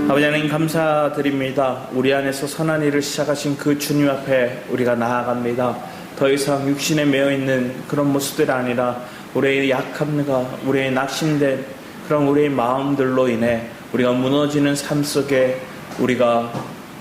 아버지 하나님 감사드립니다. 우리 안에서 선한 일을 시작하신 그 주님 앞에 우리가 나아갑니다. 더 이상 육신에 매여있는 그런 모습들이 아니라 우리의 약함과 우리의 낙심된 그런 우리의 마음들로 인해 우리가 무너지는 삶 속에 우리가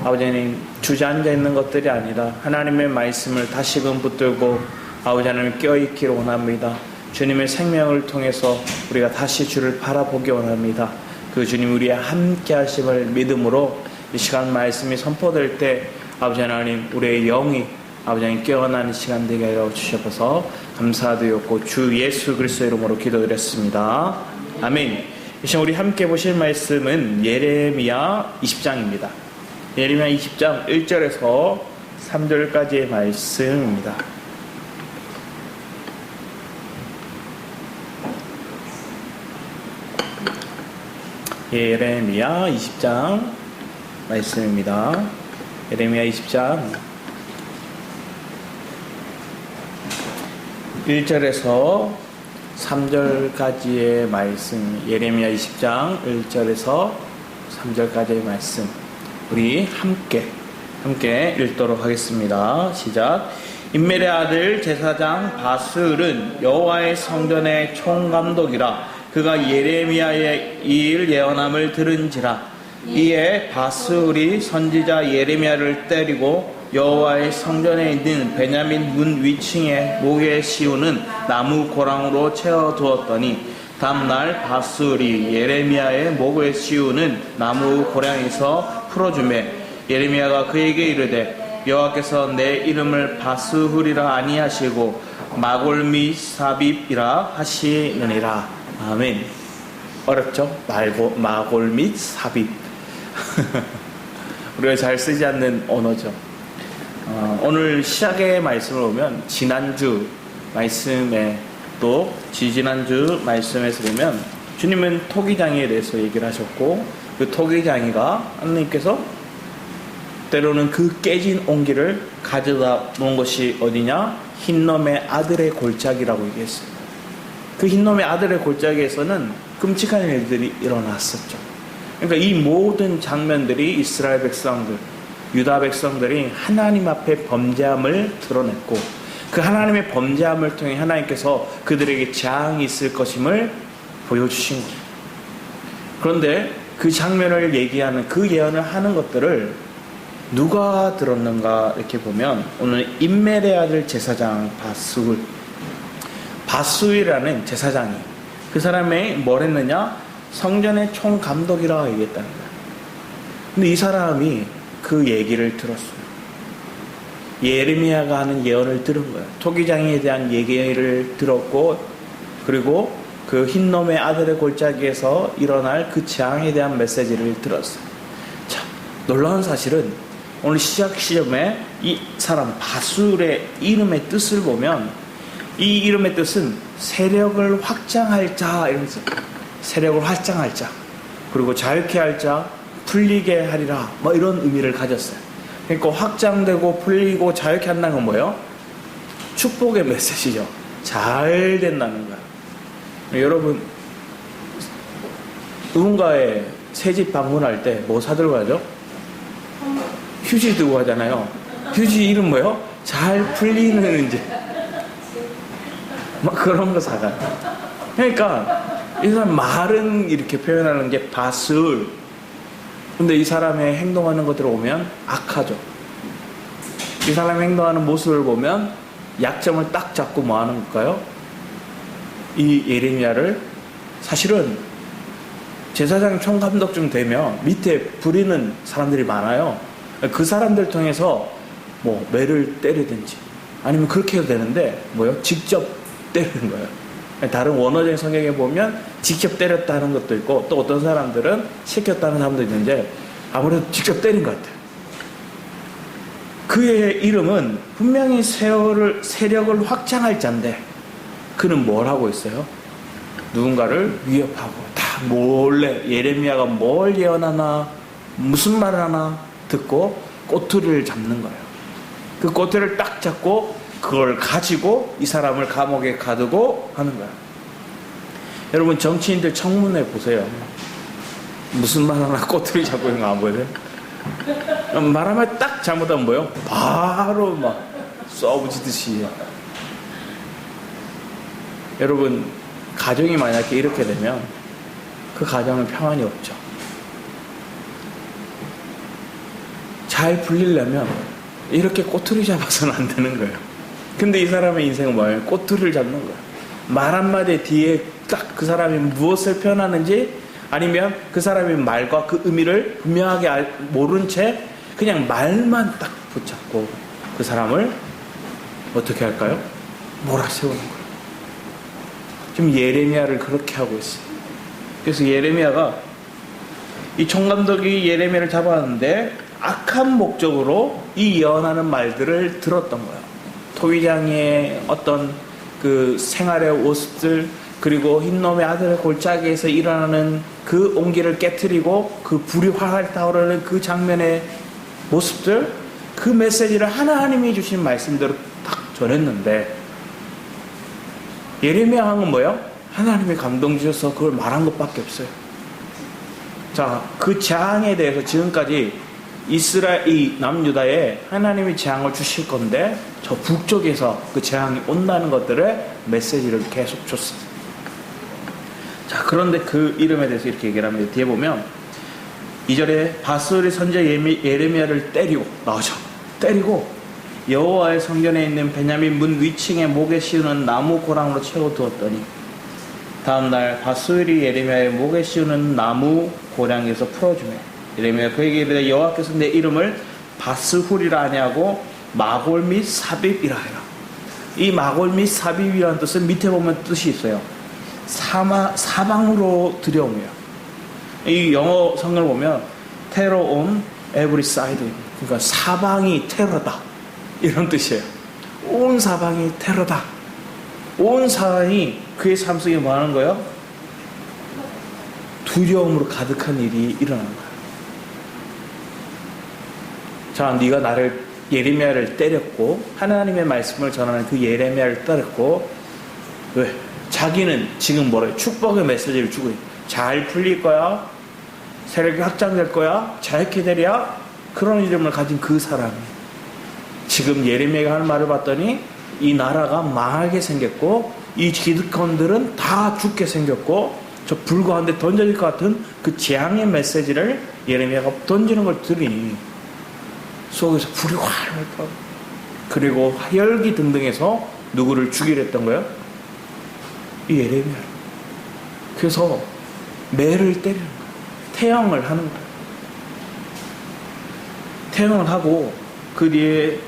아버지 하나님 주저앉아 있는 것들이 아니라 하나님의 말씀을 다시금 붙들고 아버지 하나님 껴있기를 원합니다. 주님의 생명을 통해서 우리가 다시 주를 바라보기 원합니다. 그 주님 우리의 함께 하심을 믿음으로 이 시간 말씀이 선포될 때 아버지 하나님 우리의 영이 아버지 하나님 깨어나는 시간 되게 하여 주셔서 감사드렸고 주 예수 그리스도의 이름으로 기도드렸습니다. 아멘. 이 시간 우리 함께 보실 말씀은 예레미야 20장입니다. 예레미야 20장 1절에서 3절까지의 말씀입니다. 예레미야 20장 말씀입니다. 예레미야 20장 1절에서 3절까지의 말씀, 예레미야 20장 1절에서 3절까지의 말씀 우리 함께 읽도록 하겠습니다. 시작. 임멜의 아들 제사장 바스을은 여호와의 성전의 총감독이라. 그가 예레미야의 이 일 예언함을 들은지라. 이에 바스울이 선지자 예레미야를 때리고 여호와의 성전에 있는 베냐민 문 위층에 목에 씌우는 나무 고랑으로 채워두었더니 다음날 바스울이 예레미야의 목에 씌우는 나무 고랑에서 풀어주매 예레미야가 그에게 이르되 여호와께서 내 이름을 바스훌이라 아니하시고 마골 및 사빕이라 하시느니라. 아멘. 어렵죠? 마골 및 삽입. 우리가 잘 쓰지 않는 언어죠. 오늘 시작의 말씀을 보면 지난주 말씀에 또 지지난주 말씀에서 보면 주님은 토기장이에 대해서 얘기를 하셨고 그 토기장이가 하나님께서 때로는 그 깨진 옹기를 가져다 놓은 것이 어디냐? 흰놈의 아들의 골짜기라고 얘기했어요. 그 흰놈의 아들의 골짜기에서는 끔찍한 일들이 일어났었죠. 그러니까 이 모든 장면들이 이스라엘 백성들, 유다 백성들이 하나님 앞에 범죄함을 드러냈고 그 하나님의 범죄함을 통해 하나님께서 그들에게 재앙이 있을 것임을 보여주신 거예요. 그런데 그 장면을 얘기하는 그 예언을 하는 것들을 누가 들었는가 이렇게 보면 오늘 임멜의 아들 제사장 바스울이라는 제사장이 그 사람이 뭘 했느냐? 성전의 총감독이라고 얘기했다는 거예요. 근데 이 사람이 그 얘기를 들었어요. 예레미야가 하는 예언을 들은 거예요. 토기장에 대한 얘기를 들었고 그리고 그 흰놈의 아들의 골짜기에서 일어날 그 재앙에 대한 메시지를 들었어요. 자, 놀라운 사실은 오늘 시작 시점에 이 사람 바스울의 이름의 뜻을 보면 이 이름의 뜻은 세력을 확장할 자 이러면서 세력을 확장할 자 그리고 자유케 할 자 풀리게 하리라 뭐 이런 의미를 가졌어요. 그러니까 확장되고 풀리고 자유케 한다는 건 뭐예요? 축복의 메시지죠. 잘 된다는 거야. 여러분 누군가의 새집 방문할 때 뭐 사들고 가죠? 휴지 들고 가잖아요. 휴지 이름 뭐예요? 잘 풀리는 이제 막 그런 거 사가요. 그러니까 이 사람 말은 이렇게 표현하는 게 바스울. 근데 이 사람의 행동하는 것들을 보면 악하죠. 이 사람의 행동하는 모습을 보면 약점을 딱 잡고 뭐 하는 걸까요? 이 예레미야를 사실은 제사장 총감독쯤 되면 밑에 부리는 사람들이 많아요. 그 사람들 통해서 뭐 매를 때리든지 아니면 그렇게 해도 되는데 뭐요? 직접 때리는 거예요. 다른 원어적인 성경에 보면 직접 때렸다는 것도 있고 또 어떤 사람들은 시켰다는 사람도 있는데 아무래도 직접 때린 것 같아요. 그의 이름은 분명히 세력을 확장할 자인데 그는 뭘 하고 있어요? 누군가를 위협하고 다 몰래 예레미야가 뭘 예언하나 무슨 말을 하나 듣고 꼬투리를 잡는 거예요. 그 꼬투리를 딱 잡고 그걸 가지고 이 사람을 감옥에 가두고 하는 거야. 여러분 정치인들 청문회 보세요. 무슨 말 하나 꼬투리 잡고 있는 거 안 보여요? 말하면 딱 잘못하면 뭐요? 바로 막 쏘아붙이듯이. 여러분, 가정이 만약에 이렇게 되면 그 가정은 평안이 없죠. 잘 풀리려면 이렇게 꼬투리 잡아서는 안 되는 거예요. 근데 이 사람의 인생은 뭐예요? 꼬투리를 잡는 거예요. 말 한마디 뒤에 딱 그 사람이 무엇을 표현하는지, 아니면 그 사람의 말과 그 의미를 분명하게 모른 채 그냥 말만 딱 붙잡고 그 사람을 어떻게 할까요? 몰아세우는 거예요. 지금 예레미야를 그렇게 하고 있어요. 그래서 예레미야가, 이 총감독이 예레미야를 잡아왔는데 악한 목적으로 이 예언하는 말들을 들었던 거예요. 토위장의 어떤 그 생활의 모습들, 그리고 흰놈의 아들의 골짜기에서 일어나는 그 온기를 깨트리고 그 불이 활활 타오르는 그 장면의 모습들, 그 메시지를 하나님이 주신 말씀대로 딱 전했는데, 예레미야 한 건 뭐예요? 하나님이 감동 주셔서 그걸 말한 것밖에 없어요. 자, 그 재앙에 대해서 지금까지 이스라엘, 남유다에 하나님이 재앙을 주실 건데 저 북쪽에서 그 재앙이 온다는 것들의 메시지를 계속 줬어요. 자, 그런데 그 이름에 대해서 이렇게 얘기를 합니다. 뒤에 보면 2절에 바스의 선지자 예레미야를 때리고 나오죠. 때리고 여호와의 성전에 있는 베냐민 문 위층에 목에 씌우는 나무 고랑으로 채워두었더니 다음날 바스엘이 예레미야의 목에 씌우는 나무 고랑에서 풀어주매 예레미야 그에게 이르되 여호와께서 내 이름을 바스훌이라 하냐고 마골 및 사빕이라 해라. 이 마골 및 사빕이라는 뜻은 밑에 보면 뜻이 있어요. 사방으로 들여오며, 이 영어 성경을 보면 terror on every side, 그러니까 사방이 테러다 이런 뜻이에요. 온 사방이 테러다. 온 사방이 그의 삶 속에 뭐 하는 거예요? 두려움으로 가득한 일이 일어나는 거예요. 자, 네가 나를 예레미야를 때렸고 하나님의 말씀을 전하는 그 예레미야를 때렸고, 왜? 자기는 지금 뭐래요? 축복의 메시지를 주고 있어요. 잘 풀릴 거야, 세력이 확장될 거야, 잘 기다려. 그런 이름을 가진 그 사람이 지금 예레미야가 하는 말을 봤더니 이 나라가 망하게 생겼고 이 기득권들은 다 죽게 생겼고 저 불 가운데 던져질 것 같은 그 재앙의 메시지를 예레미야가 던지는 걸 들으니 속에서 불이 활활 타고, 그리고 혈기 등등해서 누구를 죽이려 했던 거예요? 이 예레미야. 그래서 매를 때리는 거예요. 태형을 하는 거예요. 태형을 하고 그 뒤에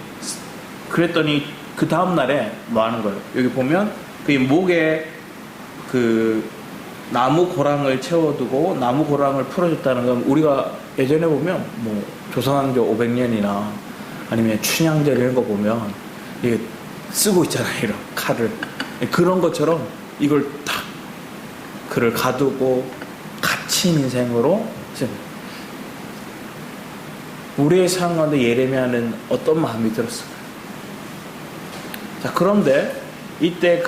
그랬더니 그 다음날에 뭐 하는 거예요? 여기 보면 그 목에 그 나무 고랑을 채워두고 나무 고랑을 풀어줬다는 건, 우리가 예전에 보면 뭐 조선왕조 500년이나 아니면 춘향전 이런 거 보면 이게 쓰고 있잖아요. 이런 칼을. 그런 것처럼 이걸 딱 그를 가두고 갇힌 인생으로 우리의 삶 가운데 예레미야는 어떤 마음이 들었을까요? 자, 그런데 이때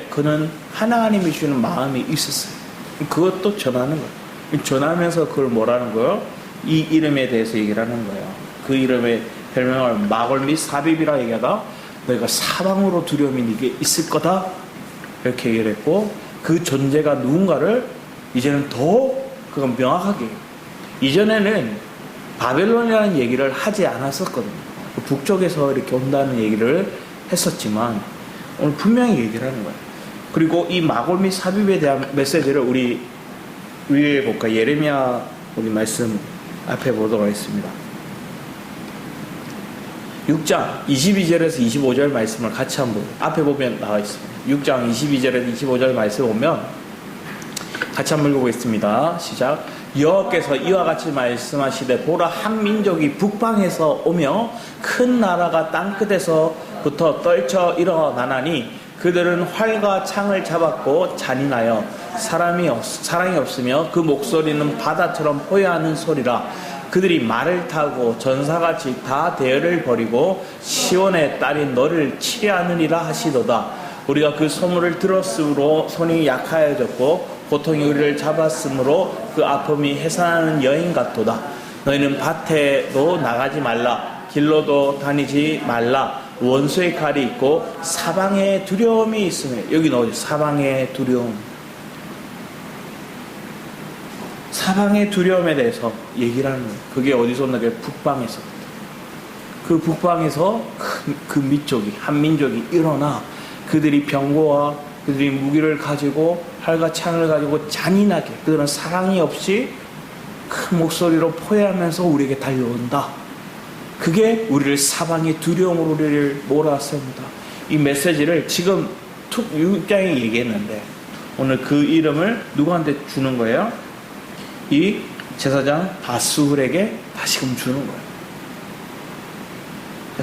그는 하나님이 주는 마음이 있었어요. 그것도 전하는 거예요. 전하면서 그걸 뭐라는 거예요? 이 이름에 대해서 얘기를 하는 거예요. 그 이름의 별명을 마골 및 사빕이라 얘기하다 너희가 사방으로 두려움이 네게 있을 거다 이렇게 얘기를 했고, 그 존재가 누군가를 이제는 더 그건 명확하게 해요. 이전에는 바벨론이라는 얘기를 하지 않았었거든요. 북쪽에서 이렇게 온다는 얘기를 했었지만 오늘 분명히 얘기를 하는 거예요. 그리고 이 마골 및 사빕에 대한 메시지를 우리 위에 볼까? 예레미야 우리 말씀 앞에 보도록 하겠습니다. 6장 22절에서 25절 말씀을 같이 한번 앞에 보면 나와 있습니다. 6장 22절에서 25절 말씀 보면 같이 한번 읽어보겠습니다. 시작. 여호와께서 이와 같이 말씀하시되 보라, 한 민족이 북방에서 오며 큰 나라가 땅끝에서부터 떨쳐 일어나나니 그들은 활과 창을 잡았고 잔인하여 사랑이 없으며 그 목소리는 바다처럼 호여하는 소리라. 그들이 말을 타고 전사같이 다 대열을 벌이고 시온의 딸인 너를 치려하느니라 하시도다. 우리가 그 소문을 들었으므로 손이 약하여졌고 고통이 우리를 잡았으므로 그 아픔이 해산하는 여인 같도다. 너희는 밭에도 나가지 말라. 길로도 다니지 말라. 원수의 칼이 있고 사방에 두려움이 있으며. 여기 나오죠. 사방에 두려움. 사방의 두려움에 대해서 얘기를 하는 거예요. 그게 어디서 온다? 북방에서. 그 북방에서 그 민족이, 한민족이 일어나 그들이 병거와 그들이 무기를 가지고 활과 창을 가지고 잔인하게, 그들은 사랑이 없이 큰 목소리로 포효하면서 우리에게 달려온다. 그게 우리를 사방의 두려움으로 우리를 몰아셉니다. 이 메시지를 지금 6장에 얘기했는데 오늘 그 이름을 누구한테 주는 거예요? 이 제사장 바스훌에게 다시금 주는 거예요.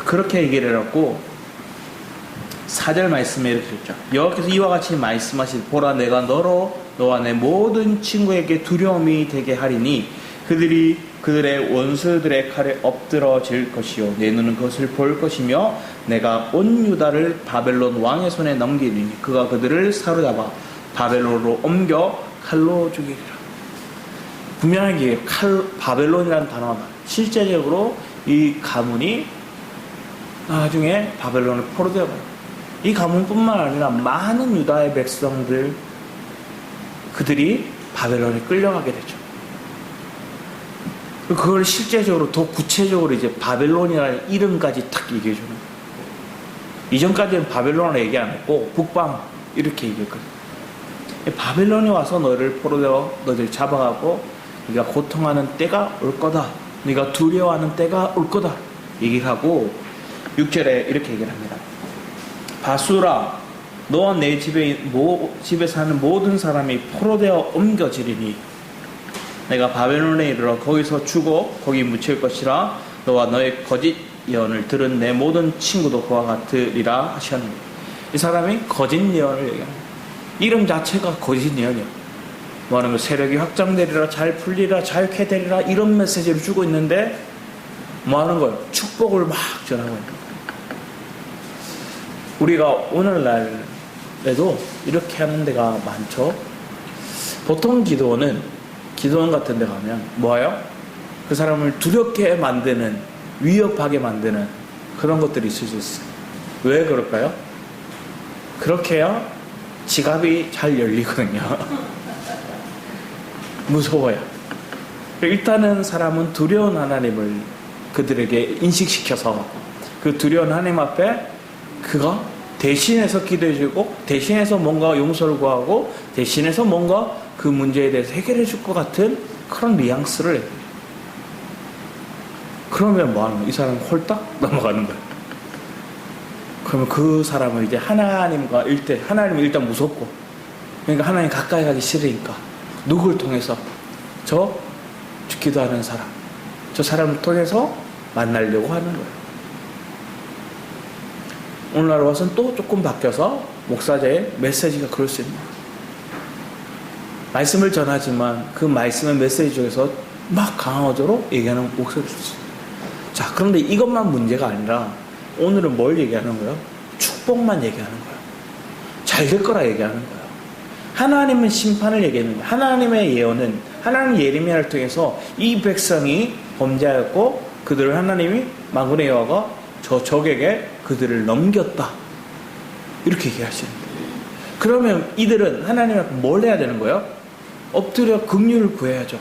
그렇게 얘기를 해갖고 4절 말씀에 이렇게 했죠. 여호와께서 이와 같이 말씀하시되 보라 내가 너와 내 모든 친구에게 두려움이 되게 하리니 그들이 그들의 원수들의 칼에 엎드러질 것이요 내 눈은 그것을 볼 것이며 내가 온 유다를 바벨론 왕의 손에 넘기리니 그가 그들을 사로잡아 바벨론으로 옮겨 칼로 죽이리라. 분명하게 바벨론이라는 단어가 실제적으로 이 가문이 나중에 바벨론을 포로되어가요. 이 가문뿐만 아니라 많은 유다의 백성들 그들이 바벨론에 끌려가게 되죠. 그걸 실제적으로 더 구체적으로 이제 바벨론이라는 이름까지 탁 얘기해 주는 거예요. 이전까지는 바벨론을 얘기 안 했고 북방 이렇게 얘기했거든요. 바벨론이 와서 너를 포로되어 너를 잡아가고 네가 고통하는 때가 올 거다. 네가 두려워하는 때가 올 거다. 얘기를 하고 6절에 이렇게 얘기를 합니다. 바수라 너와 내 집에 사는 모든 사람이 포로되어 옮겨지리니 내가 바벨론에 이르러 거기서 죽어 거기 묻힐 것이라 너와 너의 거짓 예언을 들은 내 모든 친구도 그와 같으리라 하셨느니라. 이 사람이 거짓 예언을 얘기합니다. 이름 자체가 거짓 예언이에요. 뭐하는 거 세력이 확장되리라 잘 풀리라 자유케 되리라 이런 메시지를 주고 있는데 뭐하는 거예요? 축복을 막 전하고 있는 거예요. 우리가 오늘날에도 이렇게 하는 데가 많죠. 보통 기도원 같은 데 가면 뭐예요? 그 사람을 두렵게 만드는, 위협하게 만드는 그런 것들이 있을 수 있어요. 왜 그럴까요? 그렇게 해야 지갑이 잘 열리거든요. 무서워요. 일단은 사람은 두려운 하나님을 그들에게 인식시켜서 그 두려운 하나님 앞에 그가 대신해서 기도해주고 대신해서 뭔가 용서를 구하고 대신해서 뭔가 그 문제에 대해서 해결해 줄 것 같은 그런 뉘앙스를 해요. 그러면 뭐하는 거예요? 이 사람은 홀딱 넘어가는 거예요. 그러면 그 사람은 이제 하나님과 하나님은 일단 무섭고 그러니까 하나님 가까이 가기 싫으니까 누구를 통해서 저 기도하는 사람 저 사람을 통해서 만나려고 하는 거예요. 오늘날 와서는 또 조금 바뀌어서 목사자의 메시지가 그럴 수 있는 거예요. 말씀을 전하지만 그 말씀의 메시지 중에서 막 강화적으로 얘기하는 목소리를 줬어요. 자, 그런데 이것만 문제가 아니라 오늘은 뭘 얘기하는 거예요? 축복만 얘기하는 거예요. 잘 될 거라 얘기하는 거예요. 하나님은 심판을 얘기했는데 하나님의 예언은 하나님 예레미야를 통해서 이 백성이 범죄하였고 그들을 하나님이 만군의 여호와가 저 적에게 그들을 넘겼다. 이렇게 얘기하시는데 그러면 이들은 하나님 앞에 뭘 해야 되는 거예요? 엎드려 긍휼을 구해야죠.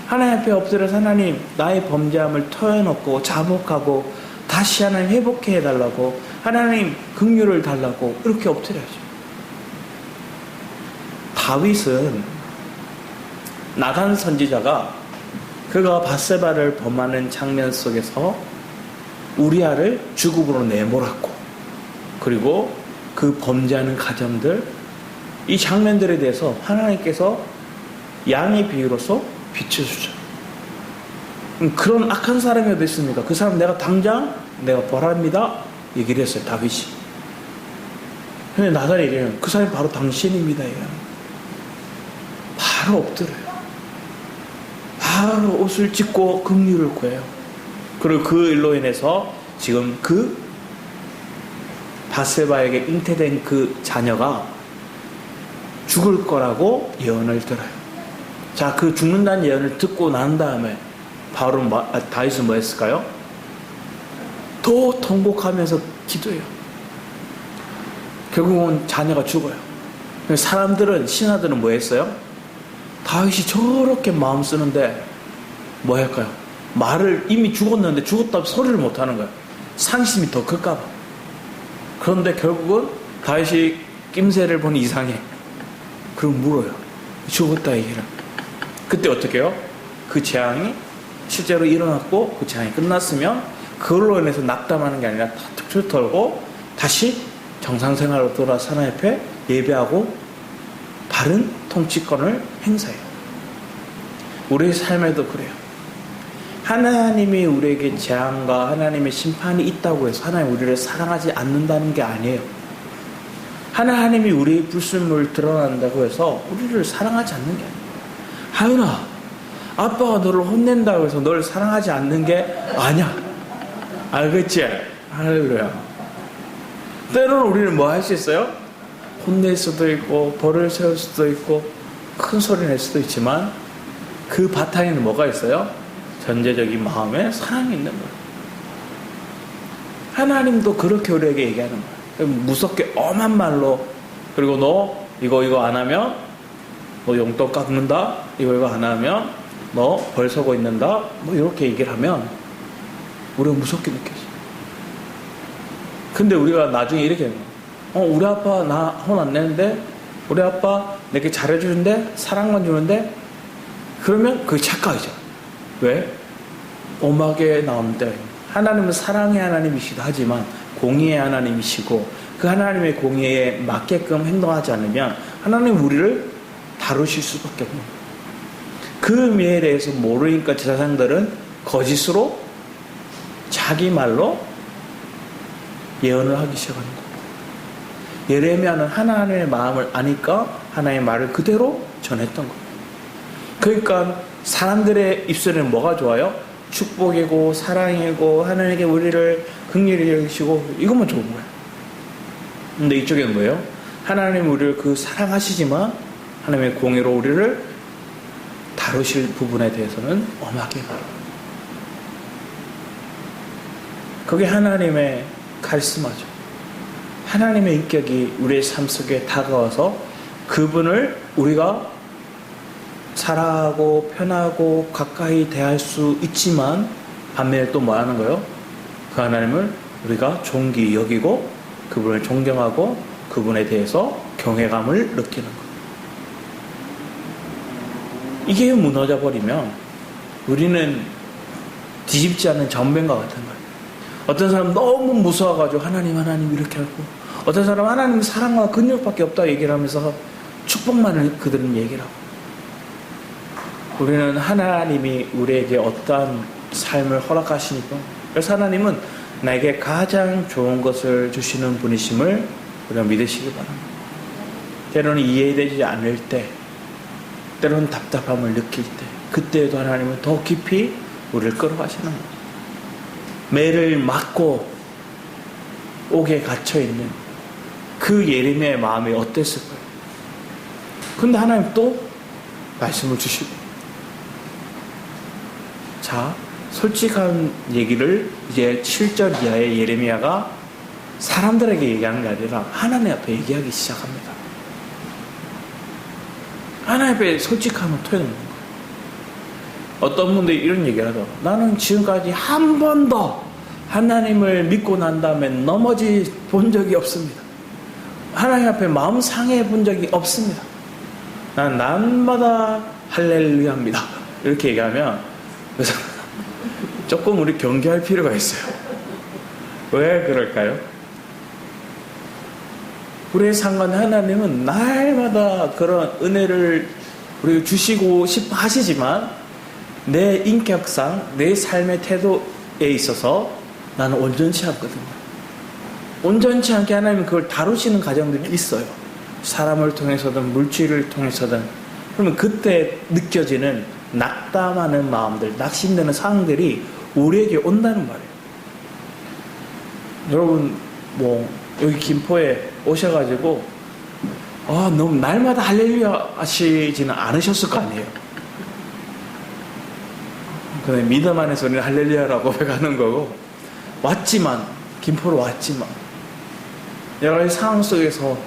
하나님 앞에 엎드려서 하나님 나의 범죄함을 터여놓고 자복하고 다시 하나님 회복해 해달라고 하나님 긍휼을 달라고 이렇게 엎드려야죠. 다윗은 나단 선지자가 그가 밧세바를 범하는 장면 속에서 우리아를 죽음으로 내몰았고 그리고 그 범죄하는 가정들 이 장면들에 대해서 하나님께서 양의 비유로서 비춰주죠. 그런 악한 사람이 어디 있습니까? 그 사람 내가 당장 내가 벌합니다 얘기를 했어요. 다윗이. 근데 나단이 얘기해요. 그 사람이 바로 당신입니다. 바로 엎드려요. 바로 옷을 찢고 긍휼을 구해요. 그리고 그 일로 인해서 지금 그 밧세바에게 잉태된 그 자녀가 죽을 거라고 예언을 들어요. 자, 그 죽는다는 예언을 듣고 난 다음에 다윗은 뭐 했을까요? 더 통곡하면서 기도해요. 결국은 자녀가 죽어요. 사람들은, 신하들은 뭐 했어요? 다윗이 저렇게 마음 쓰는데 뭐 할까요? 말을 이미 죽었는데 죽었다고 소리를 못 하는 거예요. 상심이 더 클까봐. 그런데 결국은 다윗이 낌새를 보니 이상해. 그럼 물어요. 죽었다 얘기를. 그때 어떻게 해요? 그 재앙이 실제로 일어났고 그 재앙이 끝났으면 그걸로 인해서 낙담하는 게 아니라 다 툭툭 털고 다시 정상생활로 돌아 하나님 앞에 예배하고 바른 통치권을 행사해요. 우리의 삶에도 그래요. 하나님이 우리에게 재앙과 하나님의 심판이 있다고 해서 하나님 우리를 사랑하지 않는다는 게 아니에요. 하나님이 우리의 불순물을 드러난다고 해서 우리를 사랑하지 않는 게 아니에요. 하윤아, 아빠가 너를 혼낸다고 해서 너를 사랑하지 않는 게 아니야. 알겠지? 할렐루야. 때로는 우리는 뭐 할 수 있어요? 혼낼 수도 있고 벌을 세울 수도 있고 큰 소리 낼 수도 있지만 그 바탕에는 뭐가 있어요? 전제적인 마음에 사랑이 있는 거예요. 하나님도 그렇게 우리에게 얘기하는 거예요. 무섭게 엄한 말로, 그리고 너 이거 안 하면 너 용돈 깎는다, 이거 안 하면 너 벌 서고 있는다, 뭐 이렇게 얘기를 하면 우리가 무섭게 느껴져. 근데 우리가 나중에 이렇게 해요. 우리 아빠 나 혼 안 내는데, 우리 아빠 내게 잘해주는데, 사랑만 주는데, 그러면 그게 착각이죠. 왜? 엄하게 나오는데 하나님은 사랑의 하나님이시기도 하지만 공의의 하나님이시고, 그 하나님의 공의에 맞게끔 행동하지 않으면 하나님은 우리를 다루실 수밖에 없는 거예요. 그 의미에 대해서 모르니까 제사장들은 거짓으로 자기 말로 예언을 하기 시작하는 거예요. 예레미야는 하나님의 마음을 아니까 하나님의 말을 그대로 전했던 거예요. 그러니까 사람들의 입술에는 뭐가 좋아요? 축복이고 사랑이고 하나님께 우리를 긍휼히 여기시고 이것만 좋은 거예요. 근데 이쪽에는 뭐예요? 하나님 우리를 그 사랑하시지만 하나님의 공의로 우리를 다루실 부분에 대해서는 엄하게 말해요. 그게 하나님의 카리스마죠. 하나님의 인격이 우리의 삶 속에 다가와서 그분을 우리가 사랑하고 편하고 가까이 대할 수 있지만 반면에 또 뭐 하는 거예요? 그 하나님을 우리가 존귀 여기고 그분을 존경하고 그분에 대해서 경외감을 느끼는 거예요. 이게 무너져 버리면 우리는 뒤집지 않는 전병과 같은 거예요. 어떤 사람은 너무 무서워가지고 하나님 이렇게 하고, 어떤 사람은 하나님 사랑과 근육밖에 없다 얘기를 하면서 축복만을 그들은 얘기를 하고, 우리는 하나님이 우리에게 어떠한 삶을 허락하시니까, 그래서 하나님은 나에게 가장 좋은 것을 주시는 분이심을 우리가 믿으시기 바랍니다. 때로는 이해되지 않을 때, 때로는 답답함을 느낄 때, 그때에도 하나님은 더 깊이 우리를 끌어가시는 거예요. 매를 맞고 옥에 갇혀있는 그 예레미야의 마음이 어땠을 거예요. 근데 하나님 또 말씀을 주시고, 자, 솔직한 얘기를 이제 7절 이하의 예레미야가 사람들에게 얘기하는 게 아니라 하나님 앞에 얘기하기 시작합니다. 하나님 앞에 솔직함을 토해내는 거예요. 어떤 분들이 이런 얘기를 하더라고요. 나는 지금까지 한 번도 하나님을 믿고 난 다음에 넘어지 본 적이 없습니다. 하나님 앞에 마음 상해 본 적이 없습니다. 난 날마다 할렐루야입니다. 이렇게 얘기하면, 그래서 조금 우리 경계할 필요가 있어요. 왜 그럴까요? 우리의 상관 하나님은 날마다 그런 은혜를 우리가 주시고 싶어 하시지만 내 인격상 내 삶의 태도에 있어서 나는 온전치 않거든요. 온전치 않게 하나님은 그걸 다루시는 과정들이 있어요. 사람을 통해서든 물질을 통해서든. 그러면 그때 느껴지는 낙담하는 마음들, 낙심되는 상황들이 우리에게 온다는 말이에요. 여러분 뭐 여기 김포에 오셔가지고 너무 날마다 할렐루야 하시지는 않으셨을 거 아니에요. 근데 믿음 안에서 우리는 할렐루야라고 고백하는 거고, 왔지만, 김포로 왔지만, 여러 가지 상황 속에서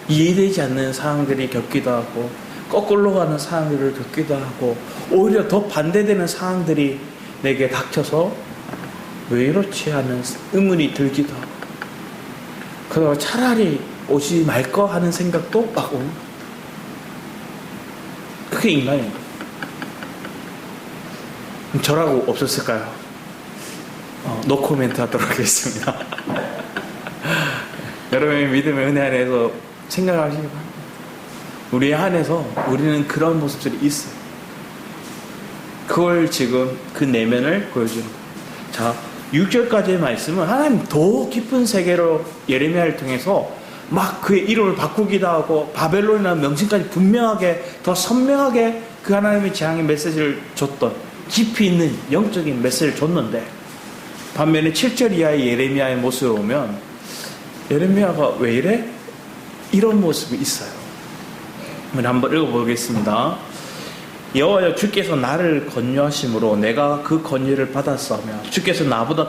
이해되지 않는 상황들이 겪기도 하고, 거꾸로 가는 상황들을 겪기도 하고, 오히려 더 반대되는 상황들이 내게 닥쳐서 왜 이렇지 하는 의문이 들기도 하고, 그러다 차라리 오지 말까 하는 생각도 막 오는. 그게 인간입니다. 저라고 없었을까요? 노코멘트 하도록 하겠습니다. 여러분의 믿음의 은혜 안에서 생각하시기 바랍니다. 우리 안에서 우리는 그런 모습들이 있어요. 그걸 지금 그 내면을 보여주는 거예요. 자, 6절까지의 말씀은 하나님 더 깊은 세계로 예레미야를 통해서 막 그의 이름을 바꾸기도 하고 바벨론이라는 명칭까지 분명하게 더 선명하게 그 하나님의 재앙의 메시지를 줬던 깊이 있는 영적인 메시지를 줬는데, 반면에 7절 이하의 예레미야의 모습을 보면 예레미야가 왜 이래? 이런 모습이 있어요. 한번 읽어보겠습니다. 여호와여, 주께서 나를 건류하심으로 내가 그 건류를 받았사오며 주께서 나보다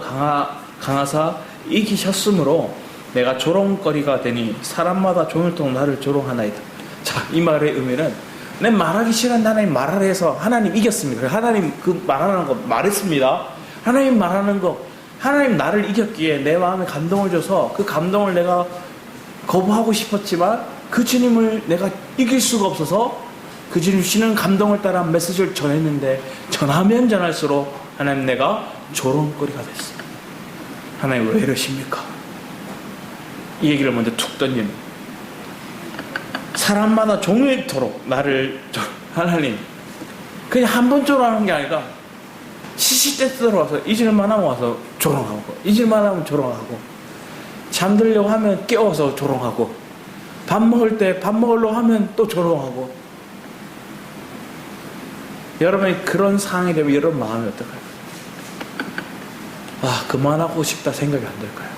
강하사 이기셨으므로 내가 조롱거리가 되니 사람마다 종일토록 나를 조롱하나이다. 자, 이 말의 의미는 내 말하기 싫은 하나님 말하라 해서 하나님 이겼습니다. 하나님 그 말하는 거 말했습니다. 하나님 말하는 거, 하나님 나를 이겼기에 내 마음에 감동을 줘서 그 감동을 내가 거부하고 싶었지만 그 주님을 내가 이길 수가 없어서 그 주님 주시는 감동을 따라 메시지를 전했는데, 전하면 전할수록 하나님 내가 조롱거리가 됐습니다. 하나님 왜 이러십니까? 이 얘기를 먼저 툭 던지는, 사람마다 종일토록 나를 하나님 그냥 한 번 조롱하는 게 아니라 시시때때로 와서 잊을만 하면 와서 조롱하고, 잊을만 하면 조롱하고, 잠들려고 하면 깨워서 조롱하고, 밥 먹을 때 밥 먹으려고 하면 또 조롱하고. 여러분이 그런 상황이 되면 여러분 마음이 어떨까요? 아, 그만하고 싶다 생각이 안 들까요?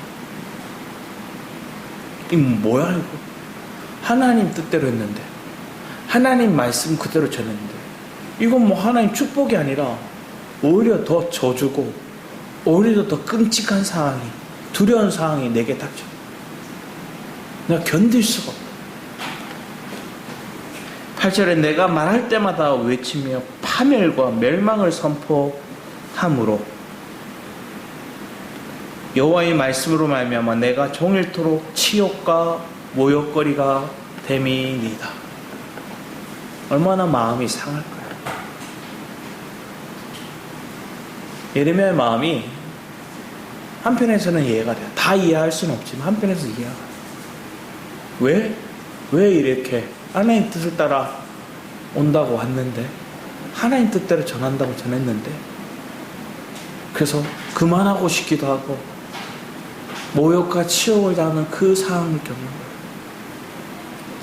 이 뭐야 이거? 하나님 뜻대로 했는데, 하나님 말씀 그대로 전했는데, 이건 뭐 하나님 축복이 아니라 오히려 더 저주고 오히려 더 끔찍한 상황이, 두려운 상황이 내게 닥쳐. 내가 견딜 수가 없다. 8절에 내가 말할 때마다 외치며 파멸과 멸망을 선포함으로 여호와의 말씀으로 말미암아 내가 종일토록 치욕과 모욕거리가 됨이니이다. 얼마나 마음이 상할까요? 예레미야의 마음이 한편에서는 이해가 돼요. 다 이해할 수는 없지만 한편에서 이해가 돼요. 왜 이렇게 하나님 뜻을 따라 온다고 왔는데, 하나님 뜻대로 전한다고 전했는데, 그래서 그만하고 싶기도 하고 모욕과 치욕을 당하는 그 상황을 겪는 거예요.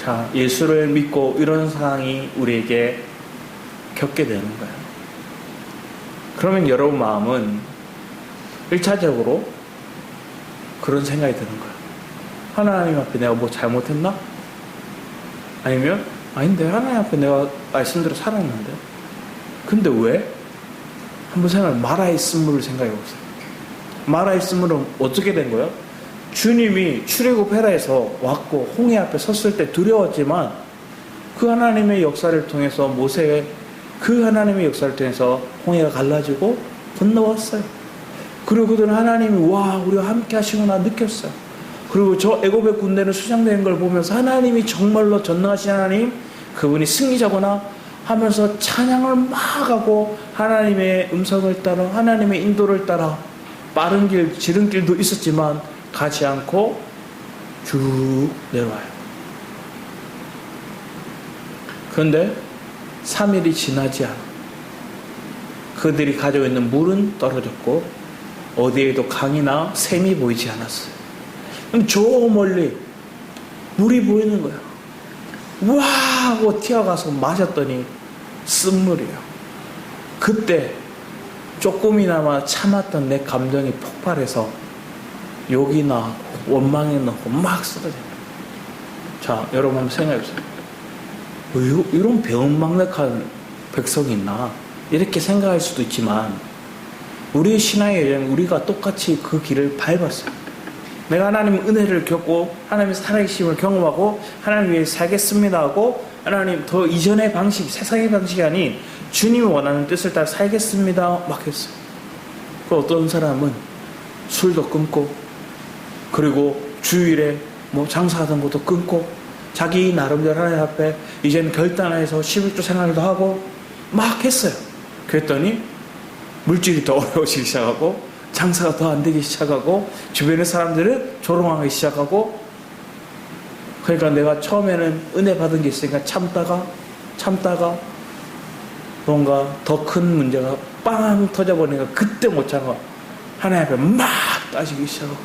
자, 예수를 믿고 이런 상황이 우리에게 겪게 되는 거예요. 그러면 여러분 마음은 1차적으로 그런 생각이 드는 거예요. 하나님 앞에 내가 뭐 잘못했나? 아니면 아닌데 하나님 앞에 내가 말씀대로 살았는데, 근데 왜? 한번 마라의 쓴물을 생각해보세요. 마라의 쓴물은 어떻게 된 거예요? 주님이 출애굽 헤라에서 왔고 홍해 앞에 섰을 때 두려웠지만 그 하나님의 역사를 통해서 모세의 그 하나님의 역사를 통해서 홍해가 갈라지고 건너왔어요. 그리고 그들은 하나님이 와 우리와 함께 하시구나 느꼈어요. 그리고 저 애굽의 군대는 수장되는 걸 보면서 하나님이 정말로 전능하신 하나님, 그분이 승리자구나 하면서 찬양을 막 하고 하나님의 음성을 따라 하나님의 인도를 따라 빠른 길, 지름길도 있었지만 가지 않고 쭉 내려와요. 그런데 3일이 지나지 않아 그들이 가지고 있는 물은 떨어졌고 어디에도 강이나 샘이 보이지 않았어요. 그럼 저 멀리 물이 보이는 거야. 와 하고 튀어가서 마셨더니 쓴물이에요. 그때 조금이나마 참았던 내 감정이 폭발해서 욕이 나고 원망이 나고 막 쏟아져요. 자, 여러분 한번 생각해보세요. 이런 배은망덕한 백성이 있나? 이렇게 생각할 수도 있지만 우리의 신앙의 여정, 우리가 똑같이 그 길을 밟았어요. 내가 하나님 은혜를 겪고 하나님의 살아계심을 경험하고 하나님 위해 살겠습니다 하고 하나님 더 이전의 방식, 세상의 방식이 아닌 주님이 원하는 뜻을 따라 살겠습니다 막 했어요. 그 어떤 사람은 술도 끊고 그리고 주일에 뭐 장사하던 것도 끊고 자기 나름대로 하나님 앞에 이제는 결단해서 11조 생활도 하고 막 했어요. 그랬더니 물질이 더 어려워지기 시작하고 장사가 더 안 되기 시작하고 주변의 사람들은 조롱하기 시작하고 그러니까 내가 처음에는 은혜 받은 게 있으니까 참다가 뭔가 더 큰 문제가 빵 터져버리니까 그때 못 참아 하나님 앞에 막 따지기 시작하고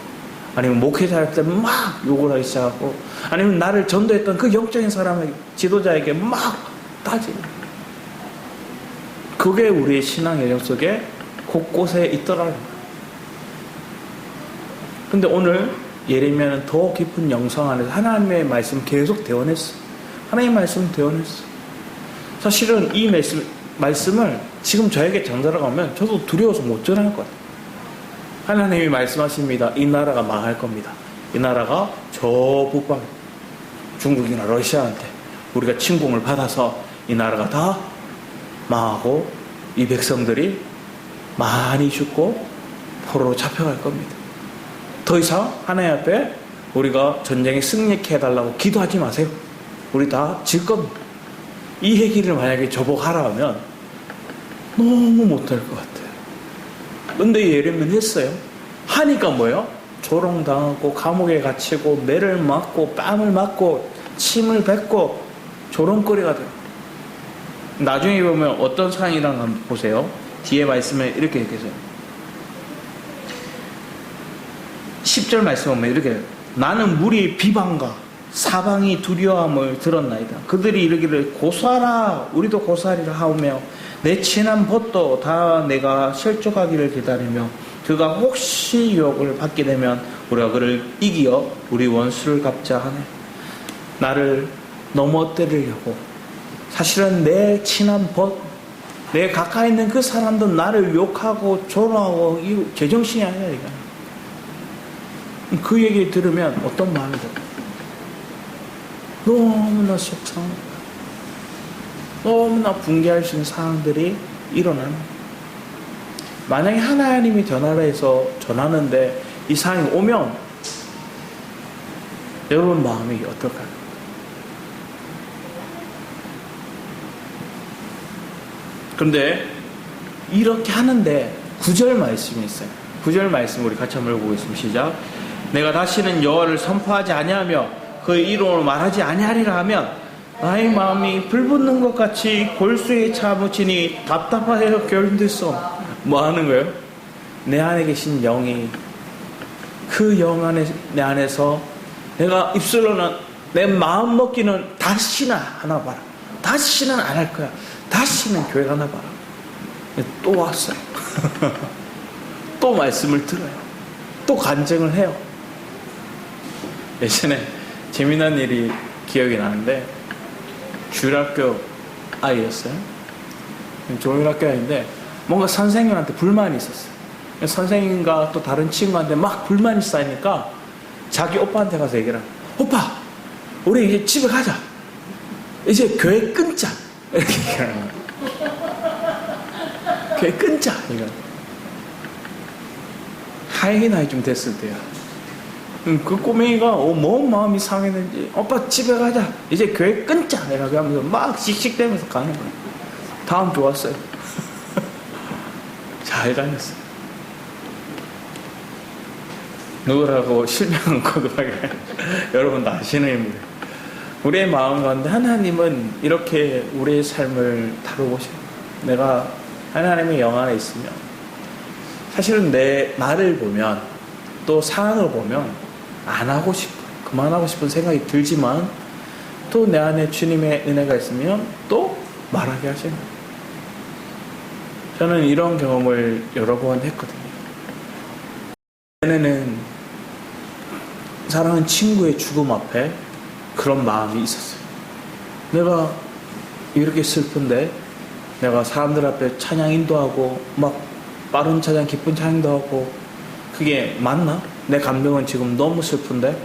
아니면 목회자한테 막 욕을 하기 시작하고 아니면 나를 전도했던 그 영적인 사람에게 지도자에게 막 따지고 그게 우리의 신앙 여정 속에 곳곳에 있더라고요. 근데 오늘 예레미야는 더 깊은 영성 안에서 하나님의 말씀 계속 대원했어. 하나님의 말씀 대원했어. 사실은 이 말씀을 지금 저에게 전달하면 저도 두려워서 못 전할 것 같아요. 하나님이 말씀하십니다. 이 나라가 망할 겁니다. 이 나라가 저 북방 중국이나 러시아한테 우리가 침공을 받아서 이 나라가 다 망하고 이 백성들이 많이 죽고 포로로 잡혀갈 겁니다. 더 이상 하나님 앞에 우리가 전쟁에 승리케 해달라고 기도하지 마세요. 우리 다 질 겁니다. 이 얘기를 만약에 저보고 하라 하면 너무 못할 것 같아요. 근데 예레미야는 했어요. 하니까 뭐예요? 조롱당하고 감옥에 갇히고 매를 맞고 뺨을 맞고 침을 뱉고 조롱거리가 돼요. 나중에 보면 어떤 상황이라는 거 한번 보세요. 뒤에 말씀에 이렇게 얘기해요. 10절 말씀 보면 이렇게 나는 무리의 비방과 사방이 두려움을 들었나이다. 그들이 이르기를 고소하라 우리도 고소하리라 하오며 내 친한 벗도 다 내가 실족하기를 기다리며 그가 혹시 유혹을 받게 되면 우리가 그를 이기어 우리 원수를 갚자 하네. 나를 넘어뜨리려고 사실은 내 친한 벗 내 가까이 있는 그 사람도 나를 욕하고 조롱하고 이 제정신이 아니야 이거. 그 얘기 들으면 어떤 마음이 들어요? 너무나 속상하고 너무나 붕괴할 수 있는 상황들이 일어나는 거예요. 만약에 하나님이 전하라해서 전하는데 이 상황이 오면 여러분 마음이 어떨까요? 그런데 이렇게 하는데 9절 말씀이 있어요. 9절 말씀 우리 같이 한번 읽어보겠습니다. 시작. 내가 다시는 여호와를 선포하지 아니하며 그의 이름으로 말하지 아니하리라 하면 나의 마음이 불붙는 것 같이 골수에 차묻히니 답답하여 견딜소. 뭐 하는 거예요? 내 안에 계신 영이 그 영 안에 내 안에서 내가 입술로는 내 마음 먹기는 다시는 하나 봐라. 다시는 안 할 거야. 다시는 교회 하나 봐라. 또 왔어요. 또 말씀을 들어요. 또 간증을 해요. 예전에 재미난 일이 기억이 나는데 주일학교 아이였어요. 좋은 학교 아이인데 뭔가 선생님한테 불만이 있었어요. 선생님과 또 다른 친구한테 막 불만이 쌓이니까 자기 오빠한테 가서 얘기를 해요. 오빠 우리 이제 집에 가자. 이제 교회 끊자. 이렇게 얘기하는 거예요. 교회 끊자. 이거. 하얘 나이 좀 됐을 때야. 그 꼬맹이가 뭔 마음이 상했는지 오빠 집에 가자. 이제 교회 끊자. 이렇게 하면서 막 씩씩대면서 가는 거예요. 다음 주 왔어요. 잘 다녔어요. 누구라고 실명은 거듭하게 여러분도 아시는 인물이에요. 우리의 마음 가운데 하나님은 이렇게 우리의 삶을 다루고싶어요. 내가 하나님의 영 안에 있으면 사실은 나를 보면 또 상황을 보면 안 하고 싶어요. 그만하고 싶은 생각이 들지만 또 내 안에 주님의 은혜가 있으면 또 말하게 하시는 거예요. 저는 이런 경험을 여러 번 했거든요. 전에는 사랑하는 친구의 죽음 앞에 그런 마음이 있었어요. 내가 이렇게 슬픈데 내가 사람들 앞에 찬양 인도하고 막 빠른 찬양, 기쁜 찬양도 하고, 그게 맞나? 내 감정은 지금 너무 슬픈데?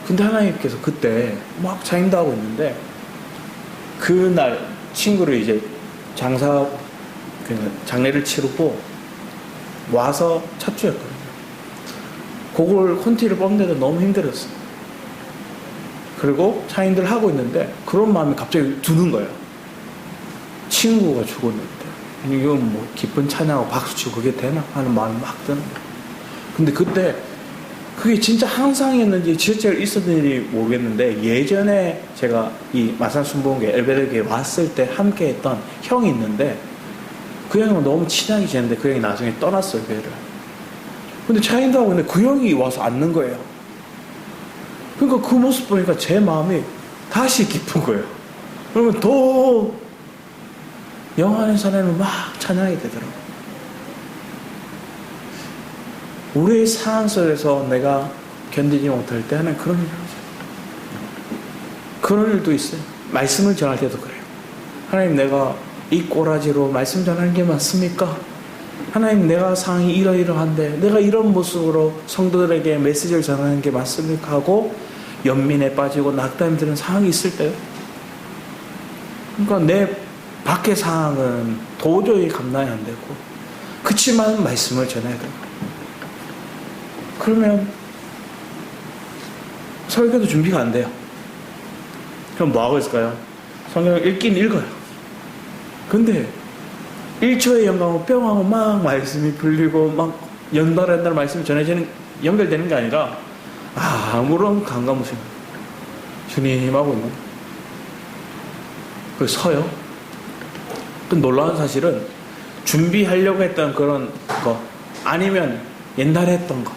근데 하나님께서 그때 막 찬양도 하고 있는데, 그날 친구를 이제 장례를 치르고 와서 첫 주였거든요. 그걸 콘티를 뽑는데도 너무 힘들었어요. 그리고 차인들 하고 있는데 그런 마음이 갑자기 드는 거예요. 친구가 죽었는데 이건 뭐 기쁜 찬양하고 박수치고 그게 되나 하는 마음이 막 드는 거예요. 근데 그때 그게 진짜 항상이었는지 지체가 있었는지 모르겠는데, 예전에 제가 이 마산순복음교회 엘베르기에 왔을 때 함께 했던 형이 있는데, 그 형은 너무 친하게 지냈는데 그 형이 나중에 떠났어요, 교회를. 근데 차인도 하고 있는데 그 형이 와서 앉는 거예요. 그러니까 그 모습 보니까 제 마음이 다시 깊은 거예요. 그러면 더 영안의 사람은 막 찬양이 되더라고요. 우리의 상황 속에서 내가 견디지 못할 때 하는 그런 일을 하죠. 그런 일도 있어요. 말씀을 전할 때도 그래요. 하나님, 내가 이 꼬라지로 말씀 전하는 게 맞습니까? 하나님, 내가 상황이 이러이러한데 내가 이런 모습으로 성도들에게 메시지를 전하는 게 맞습니까? 하고 연민에 빠지고 낙담이 드는 상황이 있을 때요. 그러니까 내 밖의 상황은 도저히 감당이 안 되고, 그치만 말씀을 전해야 되고, 그러면 설교도 준비가 안 돼요. 그럼 뭐 하고 있을까요? 성경을 읽긴 읽어요. 근데 1초의 영감으로 뿅 하고 막 말씀이 풀리고 막 연달아 말씀이 연결되는 게 아니라 아무런 감감 없이 주님 하고 있는, 그 서요. 그 놀라운 사실은 준비하려고 했던 그런 거 아니면 옛날에 했던 거,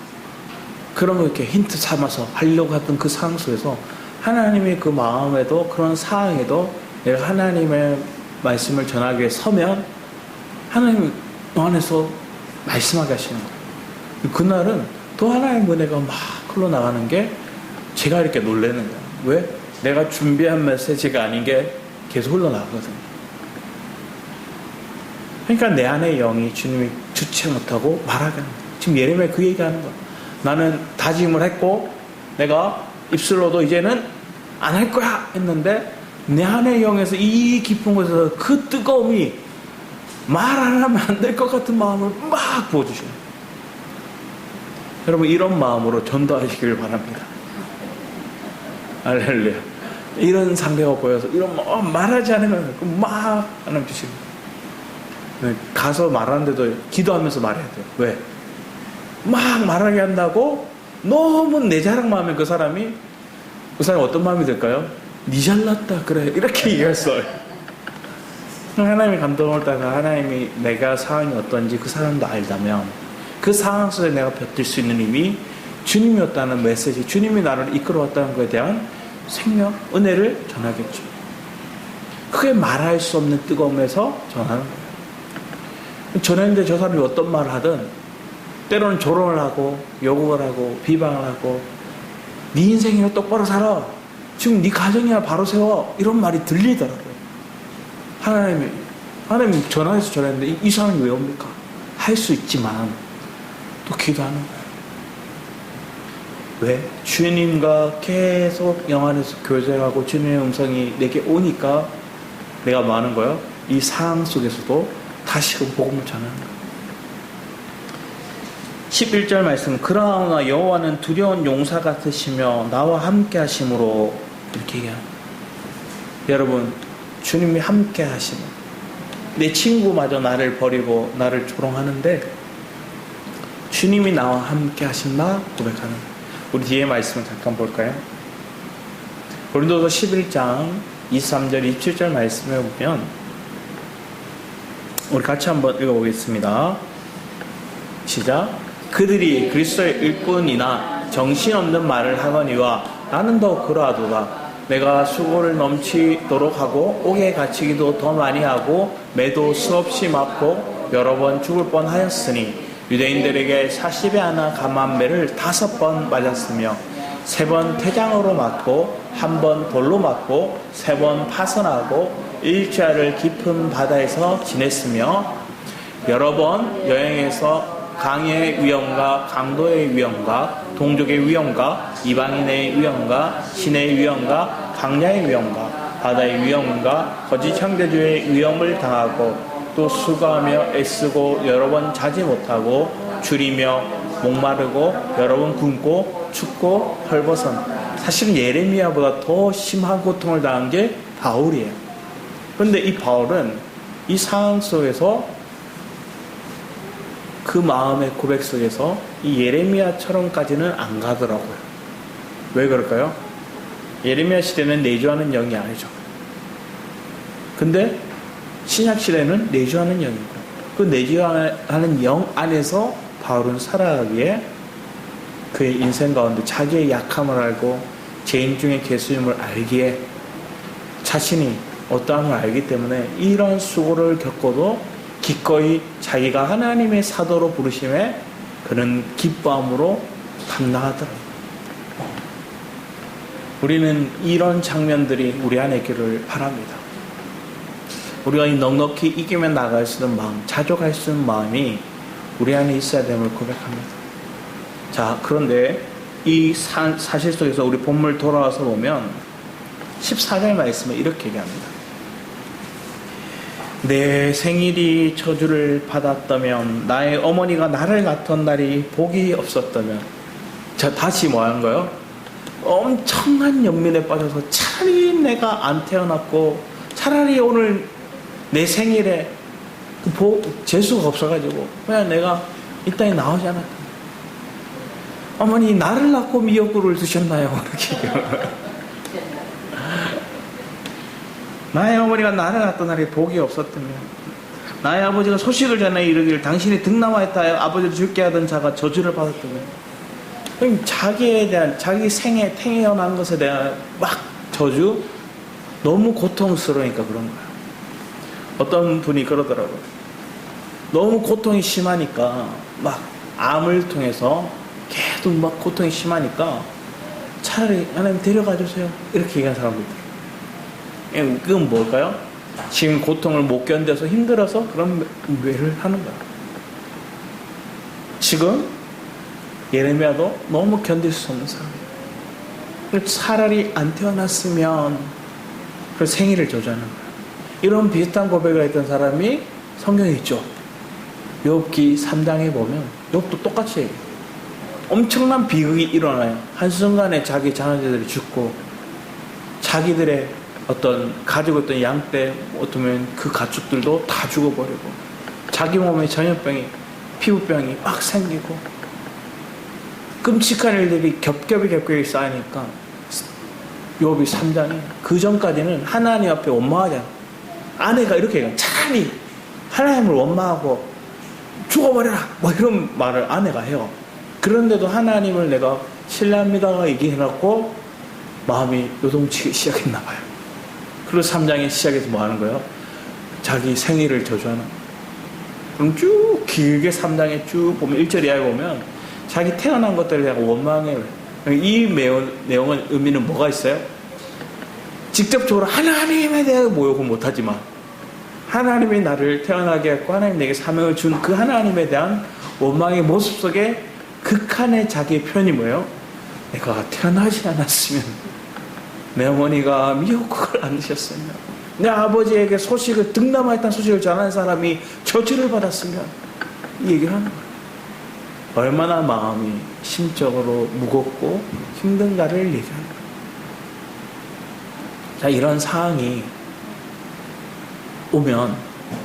그런 거 이렇게 힌트 삼아서 하려고 했던 그 상황 속에서 하나님이 그 마음에도 그런 상황에도 내가 하나님의 말씀을 전하기 위해 서면 하나님 안에서 말씀하게 하시는 거예요. 그날은 또 하나님의 은혜가 막 흘러나가는 게 제가 이렇게 놀라는 거예요. 왜? 내가 준비한 메시지가 아닌 게 계속 흘러나가거든요. 그러니까 내 안의 영이 주님이 주체 못하고 말하게 하는 거예요. 지금 예레미야 그 얘기하는 거예요. 나는 다짐을 했고 내가 입술로도 이제는 안 할 거야 했는데, 내 안의 영에서 이 깊은 곳에서 그 뜨거움이 말 안 하면 안 될 것 같은 마음을 막 부어주셔요. 여러분, 이런 마음으로 전도하시길 바랍니다. 할렐루야. 이런 상대가 보여서 이런 말하지 않으면 막 하나님 주시고, 가서 말하는데도 기도하면서 말해야 돼요. 왜? 막 말하게 한다고 너무 내 자랑 마음에 그 사람이 어떤 마음이 들까요? 니 잘났다 그래 이렇게 얘기했어요. 하나님이 감동을 따라 하나님이 내가 상황이 어떤지 그 사람도 알다면 그 상황 속에 내가 버틸 수 있는 힘이 주님이었다는 메시지, 주님이 나를 이끌어왔다는 것에 대한 생명, 은혜를 전하겠죠. 그게 말할 수 없는 뜨거움에서 전하는 거예요. 전했는데 저 사람이 어떤 말을 하든 때로는 조롱을 하고 욕을 하고 비방을 하고, 네 인생이나 똑바로 살아, 지금 네 가정이나 바로 세워, 이런 말이 들리더라고요. 하나님이 전화해서 전했는데 이 상황이 왜 옵니까? 할 수 있지만 또 기도하는 거예요. 왜? 주님과 계속 영안에서 교제하고 주님의 음성이 내게 오니까 내가 뭐 하는 거예요? 이 상황 속에서도 다시금 복음을 전하는 거예요. 11절 말씀, 그러나 여호와는 두려운 용사 같으시며 나와 함께 하심으로, 이렇게 얘기합니다. 여러분, 주님이 함께 하시면, 내 친구마저 나를 버리고 나를 조롱하는데 주님이 나와 함께 하신다 고백하는 거예요. 우리 뒤에 말씀을 잠깐 볼까요? 고린도서 11장 23절 27절 말씀에 보면, 우리 같이 한번 읽어보겠습니다. 시작. 그들이 그리스도의 일꾼이나 정신없는 말을 하거니와 나는 더 그러하도다. 내가 수고를 넘치도록 하고 옥에 갇히기도 더 많이 하고 매도 수없이 맞고 여러 번 죽을 뻔하였으니, 유대인들에게 40에 하나 감한매를 5번 맞았으며 3번 태장으로 맞고 1번 돌로 맞고 3번 파선하고 일주일을 깊은 바다에서 지냈으며 여러 번 여행해서 강의 위험과 강도의 위험과 동족의 위험과 이방인의 위험과 신의 위험과 강야의 위험과 바다의 위험과 거짓 형제주의 위험을 당하고 또 수고하며 애쓰고 여러 번 자지 못하고 줄이며 목마르고 여러 번 굶고 춥고 헐벗은 사실은 예레미야보다 더 심한 고통을 당한 게 바울이에요. 그런데 이 바울은 이 상황 속에서 그 마음의 고백 속에서 이 예레미야처럼까지는 안 가더라고요. 왜 그럴까요? 예레미야 시대는 내주하는 영이 아니죠. 근데 신약 시대는 내주하는 영입니다. 그 내주하는 영 안에서 바울은 살아가기에 그의 인생 가운데 자기의 약함을 알고 죄인 중에 괴수임을 알기에 자신이 어떠함을 알기 때문에 이런 수고를 겪어도 기꺼이 자기가 하나님의 사도로 부르심에 그는 기뻐함으로 감당하더라. 우리는 이런 장면들이 우리 안에 있기를 바랍니다. 우리가 이 넉넉히 이기며 나갈 수 있는 마음, 자족할 수 있는 마음이 우리 안에 있어야 됨을 고백합니다. 자, 그런데 이 사실 속에서 우리 본문 돌아와서 보면 14절 말씀에 이렇게 얘기합니다. 내 생일이 저주를 받았다면 나의 어머니가 나를 낳던 날이 복이 없었다면 자, 다시 뭐 하는 거예요? 엄청난 연민에 빠져서 차라리 내가 안 태어났고 차라리 오늘 내 생일에 재수가 없어가지고 그냥 내가 이 땅에 나오지 않았다. 어머니 나를 낳고 미역국을 드셨나요? 이렇게 나의 어머니가 나를 낳던 날에 복이 없었다면 나의 아버지가 소식을 전해 이르기를 당신이 등남하였다 아버지를 죽게 하던 자가 저주를 받았다면 자기에 대한 자기 생에 태어난 것에 대한 막 저주 너무 고통스러우니까 그런 거야. 어떤 분이 그러더라고요. 너무 고통이 심하니까 막 암을 통해서 계속 막 고통이 심하니까 차라리 하나님 데려가 주세요 이렇게 얘기하는 사람도 있더라고요. 그건 뭘까요? 지금 고통을 못 견뎌서 힘들어서 그런 외를 하는 거야. 지금 예레미야도 너무 견딜 수 없는 사람이에요. 차라리 안 태어났으면 그 생일을 저주하는 거야. 이런 비슷한 고백을 했던 사람이 성경에 있죠. 욥기 3장에 보면 욥도 똑같이 얘기해요. 엄청난 비극이 일어나요. 한순간에 자기 자녀들이 죽고 자기들의 어떤 가지고 있던 양떼 어쩌면 그 가축들도 다 죽어버리고 자기 몸에 전염병이 피부병이 막 생기고 끔찍한 일들이 겹겹이 쌓이니까 욥이 3장에 그 전까지는 하나님 앞에 원망하잖아. 아내가 이렇게 얘기해요. 차라리 하나님을 원망하고 죽어버려라 뭐 이런 말을 아내가 해요. 그런데도 하나님을 내가 신뢰합니다가 얘기해놓고 마음이 요동치기 시작했나 봐요. 그리고 3장의 시작에서 뭐 하는 거예요? 자기 생일을 저주하는 거예요. 그럼 쭉 길게 3장에 쭉 보면 1절 이하에 보면 자기 태어난 것들에 대한 원망을 이 내용은 의미는 뭐가 있어요? 직접적으로 하나님에 대한 모욕은 못하지만 하나님이 나를 태어나게 했고 하나님 내게 사명을 준 그 하나님에 대한 원망의 모습 속에 극한의 자기의 표현이 뭐예요? 내가 태어나지 않았으면 내 어머니가 미역국을 안 드셨으면 내 아버지에게 소식을 등남하였다는 소식을 전하는 사람이 저주를 받았으면 이 얘기를 하는 거예요. 얼마나 마음이 심적으로 무겁고 힘든가를 얘기하는 거예요. 자, 이런 상황이 오면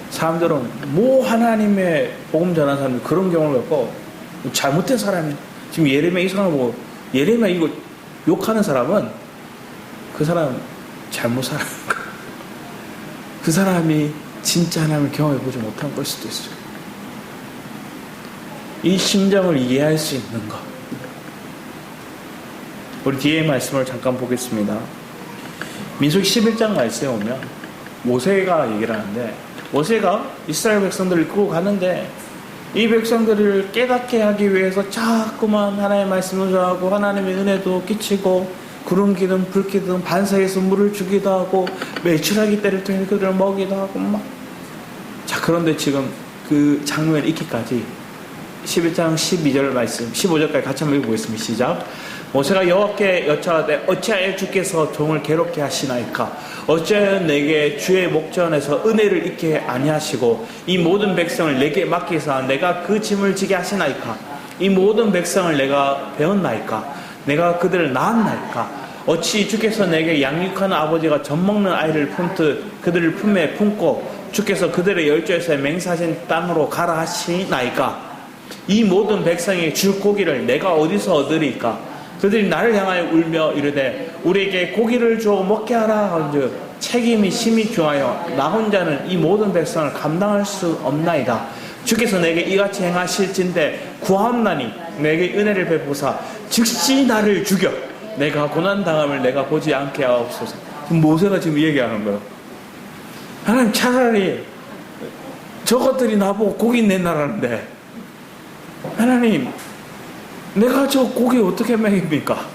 사람들은 뭐 하나님의 복음 전하는 사람이 그런 경험을 갖고 잘못된 사람이 지금 예레미야 이 사람을 보고 예레미야 이거 욕하는 사람은 그 사람 잘못 살아가는 거야. 그 사람이 진짜 하나님을 경험해보지 못한 걸 수도 있어요. 이 심정을 이해할 수 있는 것. 우리 뒤에 말씀을 잠깐 보겠습니다. 민수기 11장 말씀에 오면 모세가 얘기를 하는데 모세가 이스라엘 백성들을 이끌고 가는데 이 백성들을 깨닫게 하기 위해서 자꾸만 하나님의 말씀을 전하고 하나님의 은혜도 끼치고 구름 기둥 불 기둥 반석에서 물을 주기도 하고 매출하기 때를 통해 그들을 먹이도 하고 막. 자, 그런데 지금 그 장면을 있기까지 11장 12절 말씀 15절까지 같이 한번 읽어보겠습니다. 시작. 모세가 여호와께 여짜오되 어찌하여 주께서 종을 괴롭게 하시나이까? 어찌하여 내게 주의 목전에서 은혜를 잊게 아니하시고 이 모든 백성을 내게 맡기사 내가 그 짐을 지게 하시나이까? 이 모든 백성을 내가 배웠나이까? 내가 그들을 낳았나이까? 어찌 주께서 내게 양육하는 아버지가 젖먹는 아이를 품듯 그들을 품에 품고 주께서 그들의 열조에서 맹사신 땅으로 가라 하시나이까? 이 모든 백성이 줄 고기를 내가 어디서 얻으리까? 그들이 나를 향하여 울며 이르되 우리에게 고기를 주어 먹게 하라 하는즉 책임이 심히 중하여 나 혼자는 이 모든 백성을 감당할 수 없나이다. 주께서 내게 이같이 행하실진대 구하옵나니 내게 은혜를 베푸사 즉시 나를 죽여 내가 고난당함을 내가 보지 않게 하옵소서. 모세가 지금 얘기하는 거예요. 하나님, 차라리 저것들이 나보고 고기 내놔라는데 하나님, 내가 저 고기 어떻게 먹입니까?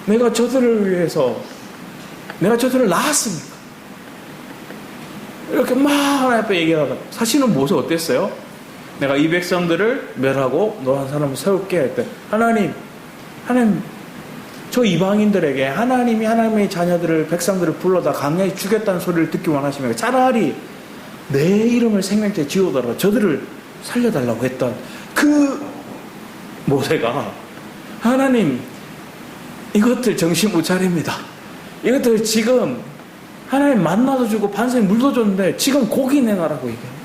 내가 저들을 위해서 내가 저들을 낳았습니까? 이렇게 막 하나님 앞에 얘기하다가 사실은 모세 어땠어요? 내가 이 백성들을 멸하고 너 한 사람을 세울게 할 때 하나님 저 이방인들에게 하나님이 하나님의 자녀들을 백성들을 불러다 강야에 죽였다는 소리를 듣기 원하시면 차라리 내 이름을 생명체 지우더라도 저들을 살려달라고 했던 그 모세가 하나님 이것들 정신 못 차립니다. 이것들 지금 하나님 만나도 주고 반석에 물도 줬는데 지금 고기 내놔라고 얘기해요.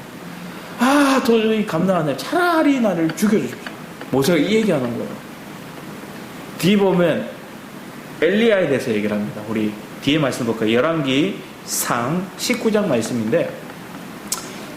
도저히 감당 안 해. 차라리 나를 죽여주십시오. 모세가 이 얘기하는 거예요. 뒤에 보면 엘리야에 대해서 얘기를 합니다. 우리 뒤에 말씀 볼까요? 열왕기상 19장 말씀인데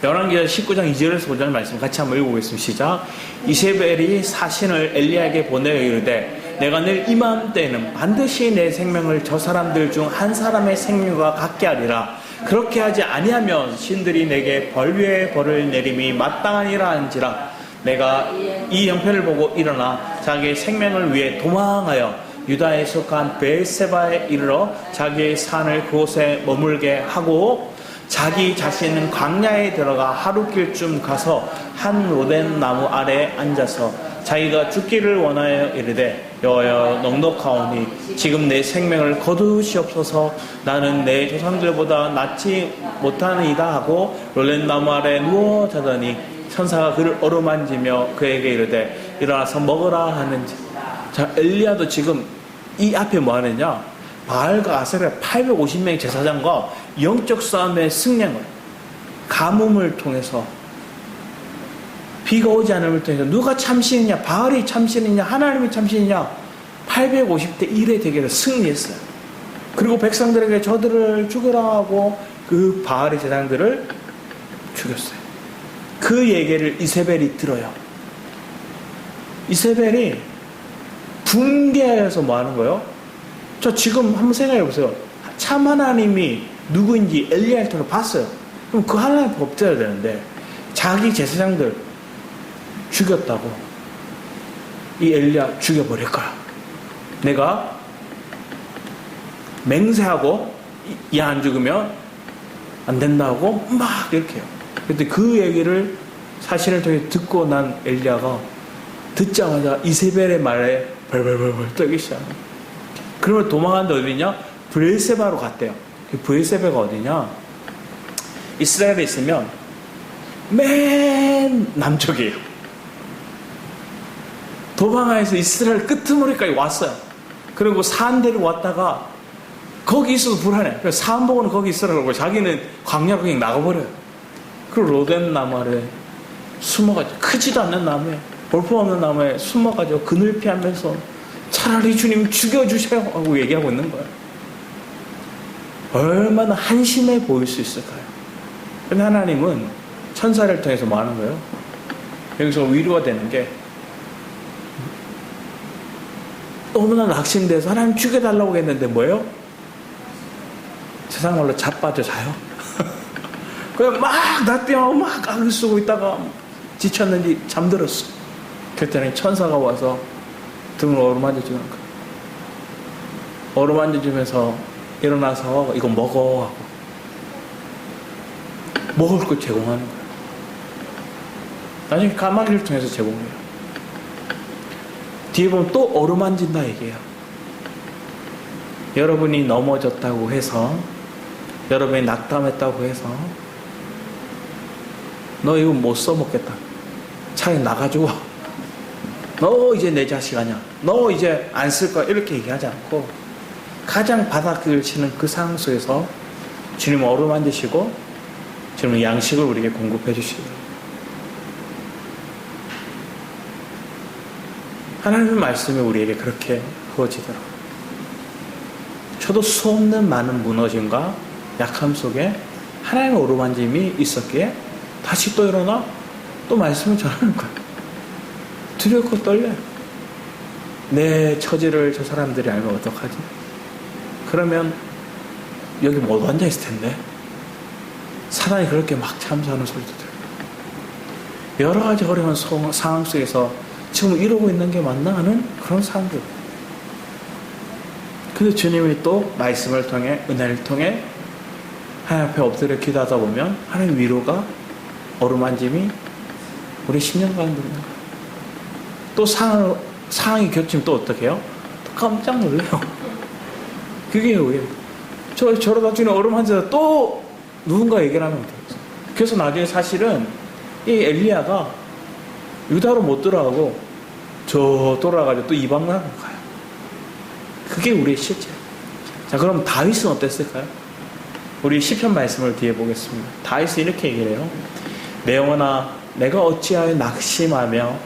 열왕기 19장 2절에서 5절 말씀 같이 한번 읽어보겠습니다. 시작. 이세벨이 사신을 엘리야에게 보내어 이르되 내가 늘 이맘때에는 반드시 내 생명을 저 사람들 중 한 사람의 생명과 같게 하리라. 그렇게 하지 아니하면 신들이 내게 벌 위에 벌을 내림이 마땅하니라 한지라. 내가 이 형편을 보고 일어나 자기의 생명을 위해 도망하여 유다에 속한 베엘세바에 이르러 자기의 산을 그곳에 머물게 하고 자기 자신은 광야에 들어가 하루길쯤 가서 한 로덴 나무 아래에 앉아서 자기가 죽기를 원하여 이르되 여호와여 넉넉하오니 지금 내 생명을 거두시옵소서. 나는 내 조상들보다 낫지 못하니이다 하고 로덴 나무 아래에 누워 자더니 천사가 그를 어루만지며 그에게 이르되 일어나서 먹으라 하는지. 자, 엘리야도 지금 이 앞에 뭐 하느냐? 바알과 아세라 850명의 제사장과 영적 싸움의 승리한 거예요. 가뭄을 통해서 비가 오지 않음을 통해서 누가 참신이냐? 바알이 참신이냐? 하나님이 참신이냐? 850대 1의 대결에서 승리했어요. 그리고 백성들에게 저들을 죽으라 하고 그 바알의 제사장들을 죽였어요. 그 얘기를 이세벨이 들어요. 이세벨이 붕괴하여서 뭐 하는 거예요? 저 지금 한번 생각해 보세요. 참 하나님이 누구인지 엘리야를 통해 봤어요. 그럼 그 하나님 법대야 되는데 자기 제사장들 죽였다고 이 엘리야 죽여버릴 거야. 내가 맹세하고 얘 안 죽으면 안 된다고 막 이렇게 해요. 근데 그 얘기를 사실을 통해 듣고 난 엘리야가 듣자마자 이세벨의 말에 벌벌벌벌 떨기 시작해요. 그러면 도망갔는데 어디냐? 브엘세바로 갔대요. 그 브엘세바가 어디냐? 이스라엘에 있으면 맨 남쪽이에요. 도망하여서 이스라엘 끄트머리까지 왔어요. 그리고 산대로 왔다가 거기 있어도 불안해. 그래서 산 보고는 거기 있으라고 자기는 광야로 그냥 나가버려요. 그리고 로덴 나무 아래 숨어가지고 크지도 않는 나무에 볼품없는 나무에 숨어가지고 그늘 피하면서 차라리 주님 죽여주세요 하고 얘기하고 있는 거예요. 얼마나 한심해 보일 수 있을까요? 근데 하나님은 천사를 통해서 뭐 하는 거예요? 여기서 위로가 되는 게 너무나 낙심돼서 하나님 죽여달라고 했는데 뭐예요? 세상 말로 자빠져 자요. 그냥 막 낮뛰어 막 악을 쓰고 있다가 지쳤는지 잠들었어. 그랬더니 천사가 와서 등을 어루만져주는 거예요. 어루만져주면서 일어나서 이거 먹어 하고 먹을 거 제공하는 거예요. 나중에 까마귀를 통해서 제공해요. 뒤에 보면 또 어루만진다 얘기해요. 여러분이 넘어졌다고 해서, 여러분이 낙담했다고 해서 너 이거 못 써먹겠다, 차라리 나가지고 너 이제 내 자식 아니야, 너 이제 안 쓸 거야, 이렇게 얘기하지 않고 가장 바닥을 치는 그 상황 속에서 주님은 어루만지시고 주님은 양식을 우리에게 공급해 주시고, 하나님의 말씀이 우리에게 그렇게 부어지더라고요. 저도 수없는 많은 무너짐과 약함 속에 하나님의 어루만짐이 있었기에 다시 또 일어나 또 말씀을 전하는 거예요. 두렵고 떨려요. 내 처지를 저 사람들이 알면 어떡하지? 그러면 여기 못 앉아있을 텐데. 사단이 그렇게 막 참수하는 소리도 들어요. 여러 가지 어려운 상황 속에서 지금 이러고 있는 게 맞나 하는 그런 상황들. 근데 주님이 또 말씀을 통해, 은혜를 통해 하나님 앞에 엎드려 기도하다 보면 하나님 위로가, 어루만짐이 우리 10년간 누리는 거예요. 또 상황이 겹치면 또 어떻게 해요? 또 깜짝 놀래요. 그게 왜? 저러다 주님 어루만져서 또 누군가 얘기를 하면 어떡해요? 그래서 나중에 사실은 이 엘리야가 유다로 못 들어가고 저 돌아가지고 또 이방 나라로 가요. 그게 우리의 실제. 자, 그럼 다윗은 어땠을까요? 우리 시편 말씀을 뒤에 보겠습니다. 다윗은 이렇게 얘기를 해요. 내 영혼아, 내가 어찌하여 낙심하며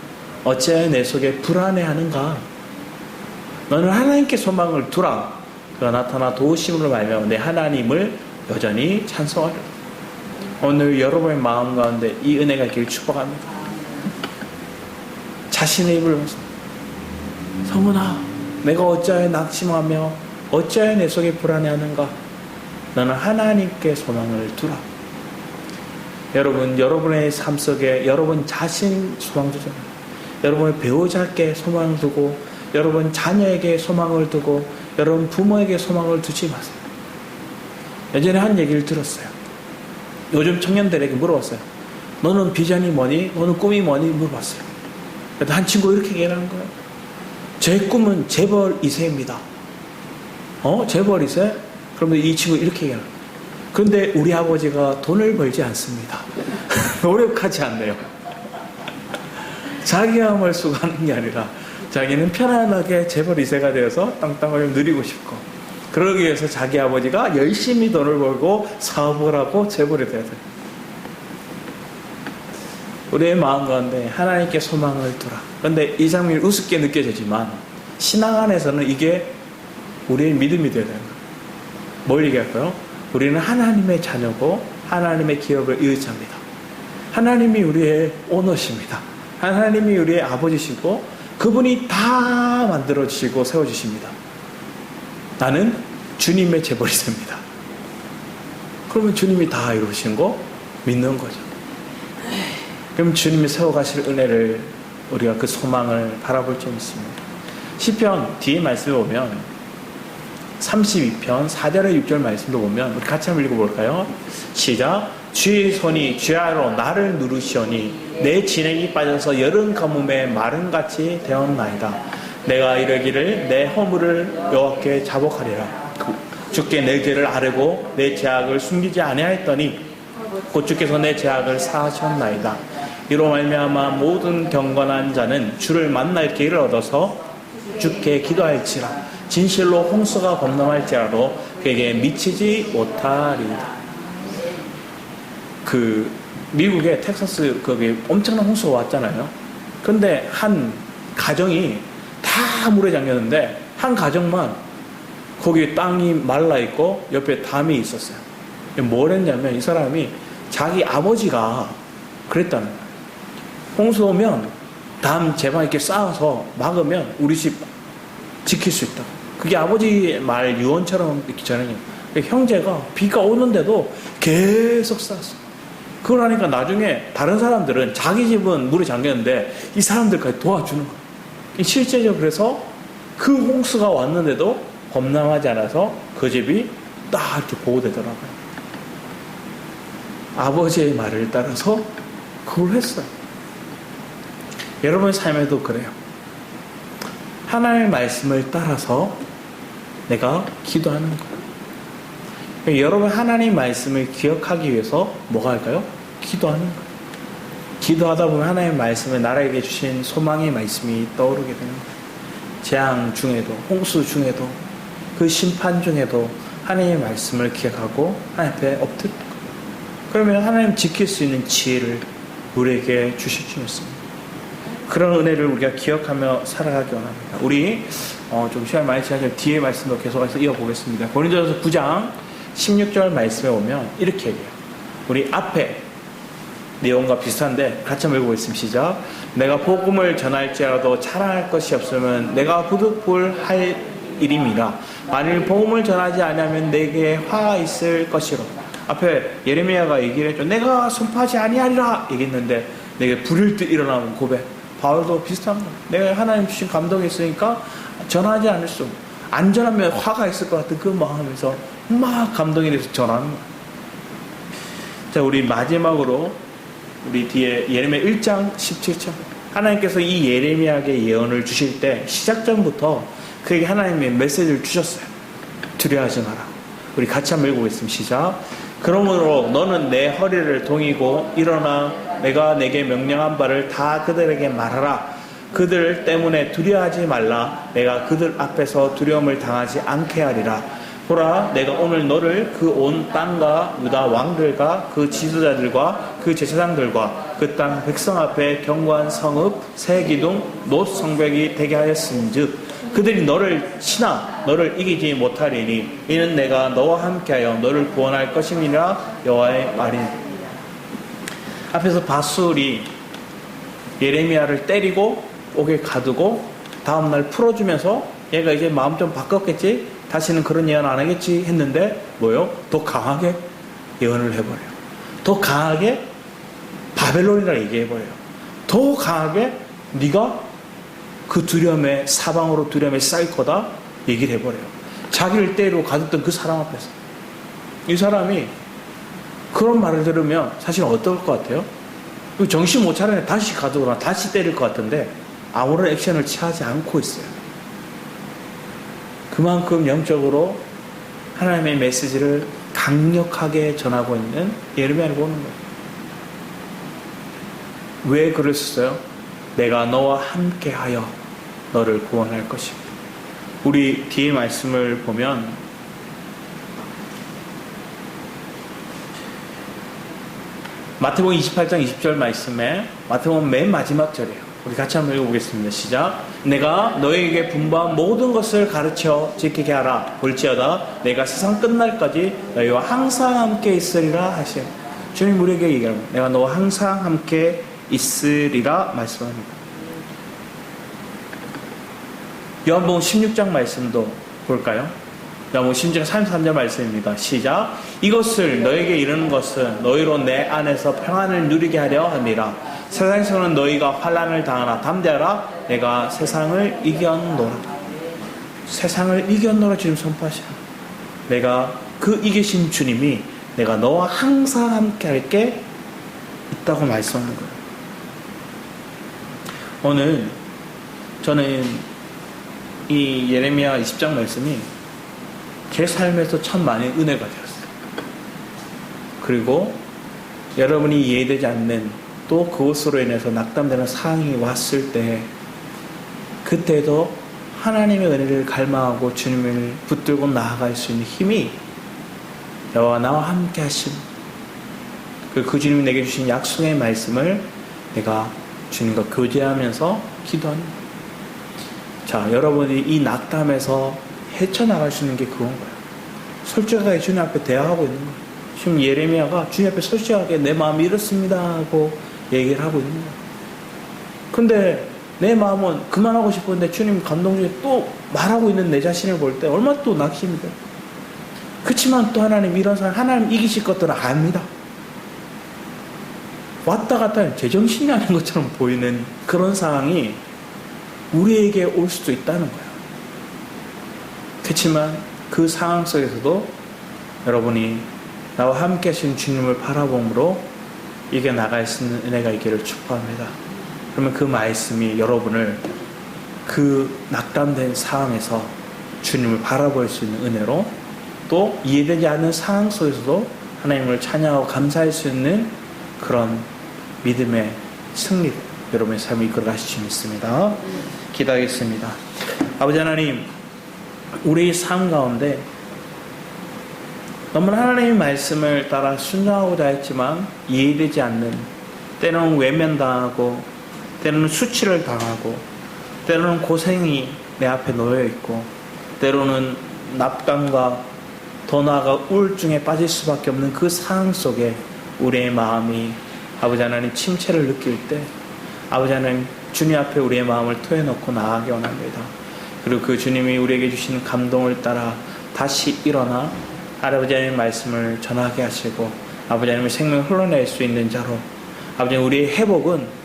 어찌하여 내 속에 불안해하는가? 너는 하나님께 소망을 두라. 그가 나타나 도우심으로 말미암아 내 하나님을 여전히 찬송하리라. 오늘 여러분의 마음 가운데 이 은혜가 있기를 축복합니다. 자신의 입을 성은아, 내가 어찌하여 낙심하며 어찌하여 내 속에 불안해하는가? 너는 하나님께 소망을 두라. 여러분, 여러분의 삶 속에 여러분 자신 소망 두잖아요. 여러분의 배우자께 소망을 두고, 여러분 자녀에게 소망을 두고, 여러분 부모에게 소망을 두지 마세요. 예전에 한 얘기를 들었어요. 요즘 청년들에게 물어봤어요. 너는 비전이 뭐니? 너는 꿈이 뭐니? 물어봤어요. 그래서 한 친구 이렇게 얘기하는 거예요. 제 꿈은 재벌 2세입니다. 재벌 2세? 그러면 이 친구 이렇게 얘기하는 거예요. 그런데 우리 아버지가 돈을 벌지 않습니다. 노력하지 않네요. 자기함을 수고하는 게 아니라 자기는 편안하게 재벌 2세가 되어서 땅땅을 누리고 싶고, 그러기 위해서 자기 아버지가 열심히 돈을 벌고 사업을 하고 재벌이 돼야 돼요. 우리의 마음 가운데 하나님께 소망을 두라. 그런데 이 장면이 우습게 느껴지지만 신앙 안에서는 이게 우리의 믿음이 되어야 돼요. 뭘 얘기할까요? 우리는 하나님의 자녀고 하나님의 기업을 의지합니다. 하나님이 우리의 오너십니다. 하나님이 우리의 아버지시고 그분이 다 만들어주시고 세워주십니다. 나는 주님의 재벌이십니다. 그러면 주님이 다 이루신 거 믿는 거죠. 그럼 주님이 세워가실 은혜를, 우리가 그 소망을 바라볼 줄 믿습니다. 시편 뒤에 말씀을 보면 32편 4절에 6절 말씀도 보면 우리 같이 한번 읽어볼까요? 시작. 주의 손이 주야로 나를 누르시오니 내 진액이 빠져서 여름 가뭄에 마름같이 되었나이다. 내가 이르기를 내 허물을 여호와께 자복하리라. 주께 내 죄를 아뢰고 내 죄악을 숨기지 아니하였더니 곧 주께서 내 죄악을 사하셨나이다. 이로 말미암아 모든 경건한 자는 주를 만나 길을 얻어서 주께 기도할지라. 진실로 홍수가 범람할지라도 그에게 미치지 못하리이다. 미국의 텍사스 거기 엄청난 홍수가 왔잖아요. 근데 한 가정이 다 물에 잠겼는데 한 가정만 거기 땅이 말라 있고 옆에 담이 있었어요. 뭘 했냐면 이 사람이 자기 아버지가 그랬다는 거예요. 홍수 오면 담 제발 이렇게 쌓아서 막으면 우리 집 지킬 수 있다. 그게 아버지 말 유언처럼 이렇게 전해요. 형제가 비가 오는데도 계속 쌓았어. 그걸 하니까 나중에 다른 사람들은 자기 집은 물에 잠겼는데 이 사람들까지 도와주는 거예요. 실제적으로 그래서 그 홍수가 왔는데도 범람하지 않아서 그 집이 딱 이렇게 보호되더라고요. 아버지의 말을 따라서 그걸 했어요. 여러분의 삶에도 그래요. 하나님의 말씀을 따라서 내가 기도하는 거예요. 여러분 하나님의 말씀을 기억하기 위해서 뭐가 할까요? 기도하는 거예요. 기도하다 보면 하나님의 말씀에 나라에게 주신 소망의 말씀이 떠오르게 되는 거예요. 재앙 중에도, 홍수 중에도, 그 심판 중에도 하나님의 말씀을 기억하고 하나님 앞에 엎드릴 거예요. 그러면 하나님 지킬 수 있는 지혜를 우리에게 주실 줄 믿습니다. 그런 은혜를 우리가 기억하며 살아가기 원합니다. 우리 좀 시간 많이 지나지만 뒤에 말씀도 계속해서 이어보겠습니다. 고린도전서 9장 16절 말씀에 오면 이렇게 얘기해요. 우리 앞에 내용과 비슷한데 같이 한번 읽어보겠습니다. 시작. 내가 복음을 전할지라도 자랑할 것이 없으면 내가 부득불할 일임이라. 만일 복음을 전하지 않으면 내게 화가 있을 것이로. 앞에 예레미야가 얘기를 했죠. 내가 선포하지 아니하리라 얘기했는데 내게 불일 듯 일어나는 고백. 바울도 비슷한 거예요. 내가 하나님 주신 감동이 있으니까 전하지 않을 수 없고, 안 전하면 화가 있을 것 같은 그 마음에서 막 감동이 돼서 전하는 거예요. 자, 우리 마지막으로 우리 뒤에 예레미야 1장 17절. 하나님께서 이 예레미야에게 예언을 주실 때 시작전부터 그에게 하나님의 메시지를 주셨어요. 두려워하지 마라. 우리 같이 한번 읽어보겠습니다. 시작. 그러므로 너는 내 허리를 동이고 일어나 내가 내게 명령한 바를 다 그들에게 말하라. 그들 때문에 두려워하지 말라. 내가 그들 앞에서 두려움을 당하지 않게 하리라. 보라, 내가 오늘 너를 그 온 땅과 유다 왕들과 그 지도자들과 그 제사장들과 그 땅 백성 앞에 견고한 성읍, 새 기둥, 놋 성벽이 되게 하였은즉 그들이 너를 치나 너를 이기지 못하리니 이는 내가 너와 함께하여 너를 구원할 것임이라 여호와의 말이니. 앞에서 바술이 예레미야를 때리고 옥에 가두고 다음날 풀어주면서 얘가 이제 마음 좀 바꿨겠지, 다시는 그런 예언 안 하겠지 했는데 뭐요? 더 강하게 예언을 해버려요. 더 강하게 바벨론이라 얘기해버려요. 더 강하게 네가 그 두려움에 사방으로 두려움에 쌓일 거다 얘기를 해버려요. 자기를 때리고 가뒀던 그 사람 앞에서. 이 사람이 그런 말을 들으면 사실 어떨 것 같아요? 정신 못 차리네. 다시 가두거나 다시 때릴 것 같은데 아무런 액션을 취하지 않고 있어요. 그만큼 영적으로 하나님의 메시지를 강력하게 전하고 있는 예레미야를 보는 거예요. 왜 그랬었어요? 내가 너와 함께하여 너를 구원할 것입니다. 우리 뒤에 말씀을 보면 마태복음 28장 20절 말씀에 마태복음 맨 마지막 절이에요. 우리 같이 한번 읽어보겠습니다. 시작. 내가 너에게 분부한 모든 것을 가르쳐 지키게 하라. 볼지어다 내가 세상 끝날까지 너희와 항상 함께 있으리라 하시오. 주님 우리에게 얘기합니다. 내가 너와 항상 함께 있으리라 말씀합니다. 요한복음 16장 말씀도 볼까요? 요한복음 16장 33절 말씀입니다. 시작. 이것을 너에게 이르는 것은 너희로 내 안에서 평안을 누리게 하려 함이라. 세상에서는 너희가 환난을 당하나 담대하라. 내가 세상을 이겼노라. 세상을 이겼노라 주님 선포하시라. 내가 그 이기신 주님이 내가 너와 항상 함께 할게 있다고 말씀하는 거예요. 오늘 저는 이 예레미야 20장 말씀이 제 삶에서 참 많은 은혜가 되었어요. 그리고 여러분이 이해되지 않는 또 그것으로 인해서 낙담되는 상황이 왔을 때 그때도 하나님의 은혜를 갈망하고 주님을 붙들고 나아갈 수 있는 힘이 여호와 나와 함께 하심, 그 주님이 내게 주신 약속의 말씀을 내가 주님과 교제하면서 기도합니다. 자, 여러분이 이 낙담에서 헤쳐나갈 수 있는 게 그건 거예요. 솔직하게 주님 앞에 대화하고 있는 거예요. 지금 예레미야가 주님 앞에 솔직하게 내 마음이 이렇습니다 하고 얘기를 하고 있는 거예요. 근데 내 마음은 그만하고 싶은데 주님 감동 중에 또 말하고 있는 내 자신을 볼 때 얼마나 또 낙심이 돼요. 그렇지만 또 하나님 이런 상황, 하나님 이기실 것들은 압니다. 왔다 갔다 하는 제정신이 아닌 것처럼 보이는 그런 상황이 우리에게 올 수도 있다는 거예요. 그렇지만 그 상황 속에서도 여러분이 나와 함께 하신 주님을 바라봄으로 이겨나갈 수 있는 은혜가 있기를 축복합니다. 그러면 그 말씀이 여러분을 그 낙담된 상황에서 주님을 바라볼 수 있는 은혜로, 또 이해되지 않는 상황 속에서도 하나님을 찬양하고 감사할 수 있는 그런 믿음의 승리, 여러분의 삶을 이끌어가실 수 있습니다. 기도하겠습니다. 아버지 하나님, 우리 삶 가운데 너무나 하나님의 말씀을 따라 순종하고자 했지만 이해되지 않는, 때로는 외면당하고 때로는 수치를 당하고 때로는 고생이 내 앞에 놓여 있고 때로는 납감과 더 나아가 우울증에 빠질 수밖에 없는 그 상황 속에 우리의 마음이 아버지 하나님 침체를 느낄 때 아버지 하나님 주님 앞에 우리의 마음을 토해놓고 나아가기 원합니다. 그리고 그 주님이 우리에게 주시는 감동을 따라 다시 일어나 아버지 하나님의 말씀을 전하게 하시고 아버지 하나님의 생명을 흘러낼 수 있는 자로, 아버지 하나님 우리의 회복은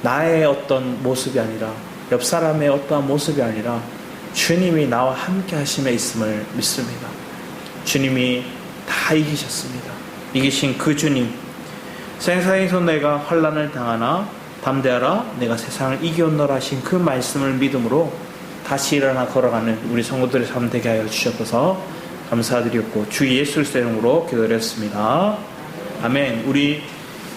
나의 어떤 모습이 아니라 옆 사람의 어떠한 모습이 아니라 주님이 나와 함께 하심에 있음을 믿습니다. 주님이 다 이기셨습니다. 이기신 그 주님, 세상에서 내가 환난을 당하나 담대하라 내가 세상을 이겨노라 하신 그 말씀을 믿음으로 다시 일어나 걸어가는 우리 성도들의 삶 되게 하여 주셔서 감사드렸고 주 예수 그리스도의 이름으로 기도드렸습니다. 아멘. 우리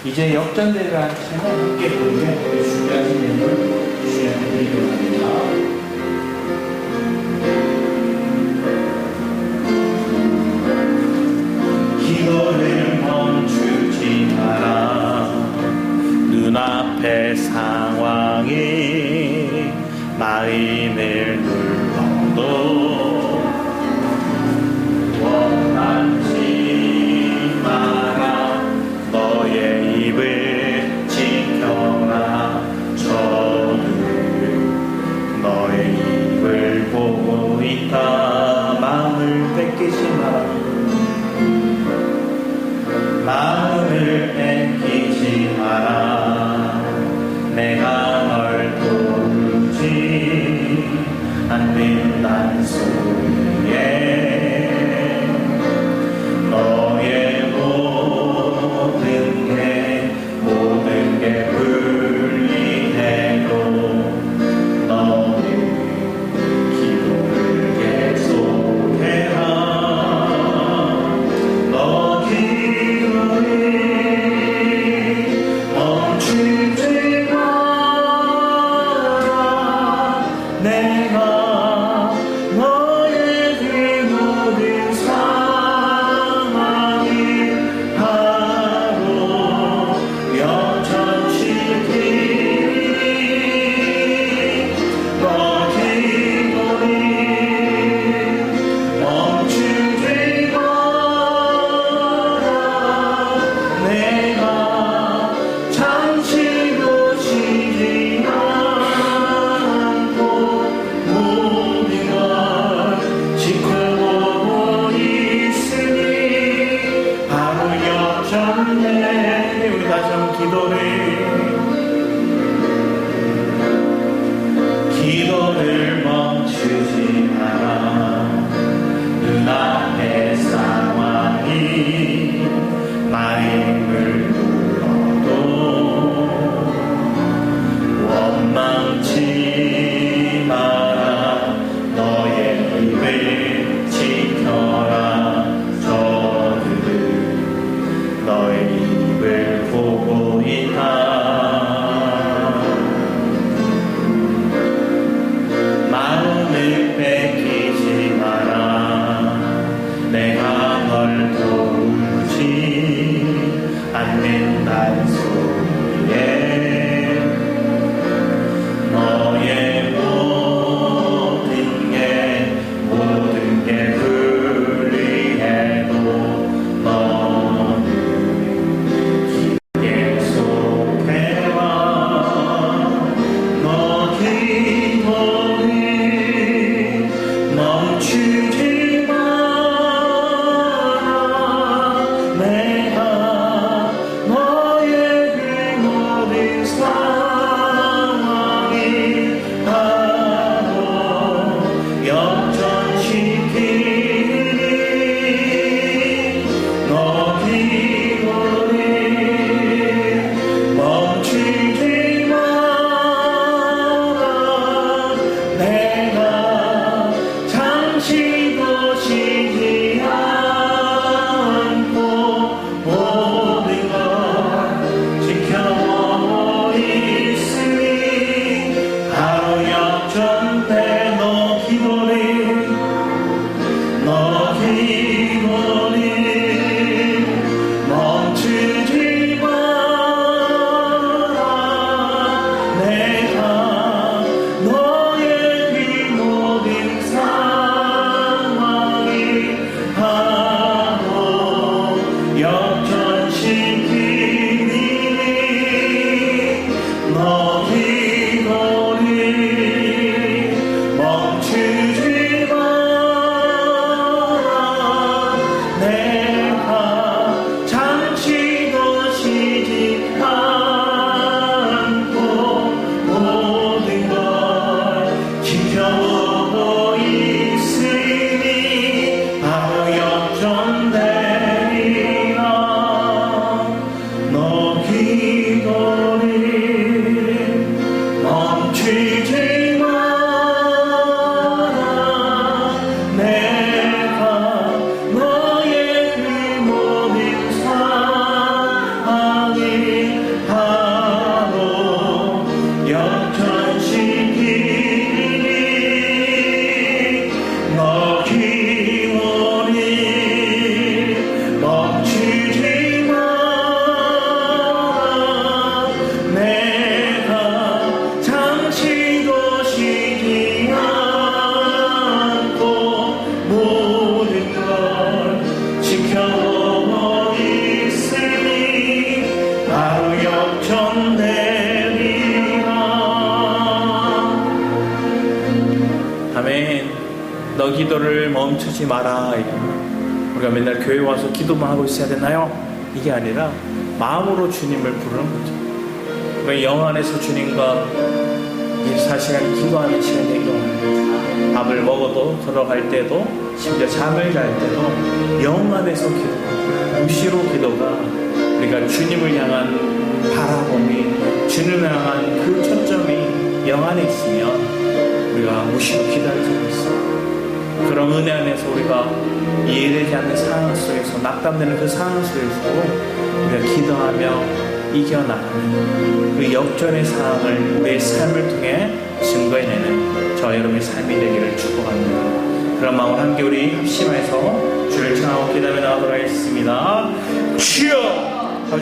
이제 역전대회를 함께 부르며 준비하신 내용을 주님께 드리도록 합니다. 기도를 멈추지 마라. 눈앞의 상황이 마음을 눌러도 원하지 마라. 너의 입을 지켜라. 저는 너의 입을 보고 있다. 마음을 뺏기지 마라. 마음을 뺏기지 마라. 내가 널 도우지 않는다는 소리에 너의 모든 게 불리해도 너는 기도를 계속해라. 너 기도를 멈추지 마. 너 기도를 멈추지 마라. 우리가 맨날 교회 와서 기도만 하고 있어야 되나요? 이게 아니라 마음으로 주님을 부르는 거죠. 우리가 영 안에서 주님과 24시간 기도하는 시간에 일어나는 거죠. 밥을 먹어도, 걸어갈 때도, 심지어 잠을 잘 때도 영 안에서 기도, 무시로 기도가 우리가 주님을 향한 바라봄이, 주님을 향한 그 초점이 영 안에 있으면 우리가 무시로 기도할 수 있어요. 그런 은혜 안에서 우리가 이해되지 않는 상황 속에서, 낙담되는 그 상황 속에서도 우리가 기도하며 이겨나가는 그 역전의 상황을 우리의 삶을 통해 증거해내는 저 여러분의 삶이 되기를 축복합니다. 그런 마음으로 함께 우리 합심해서 주를 청하고 기도하며 나가도록 하겠습니다. 주여!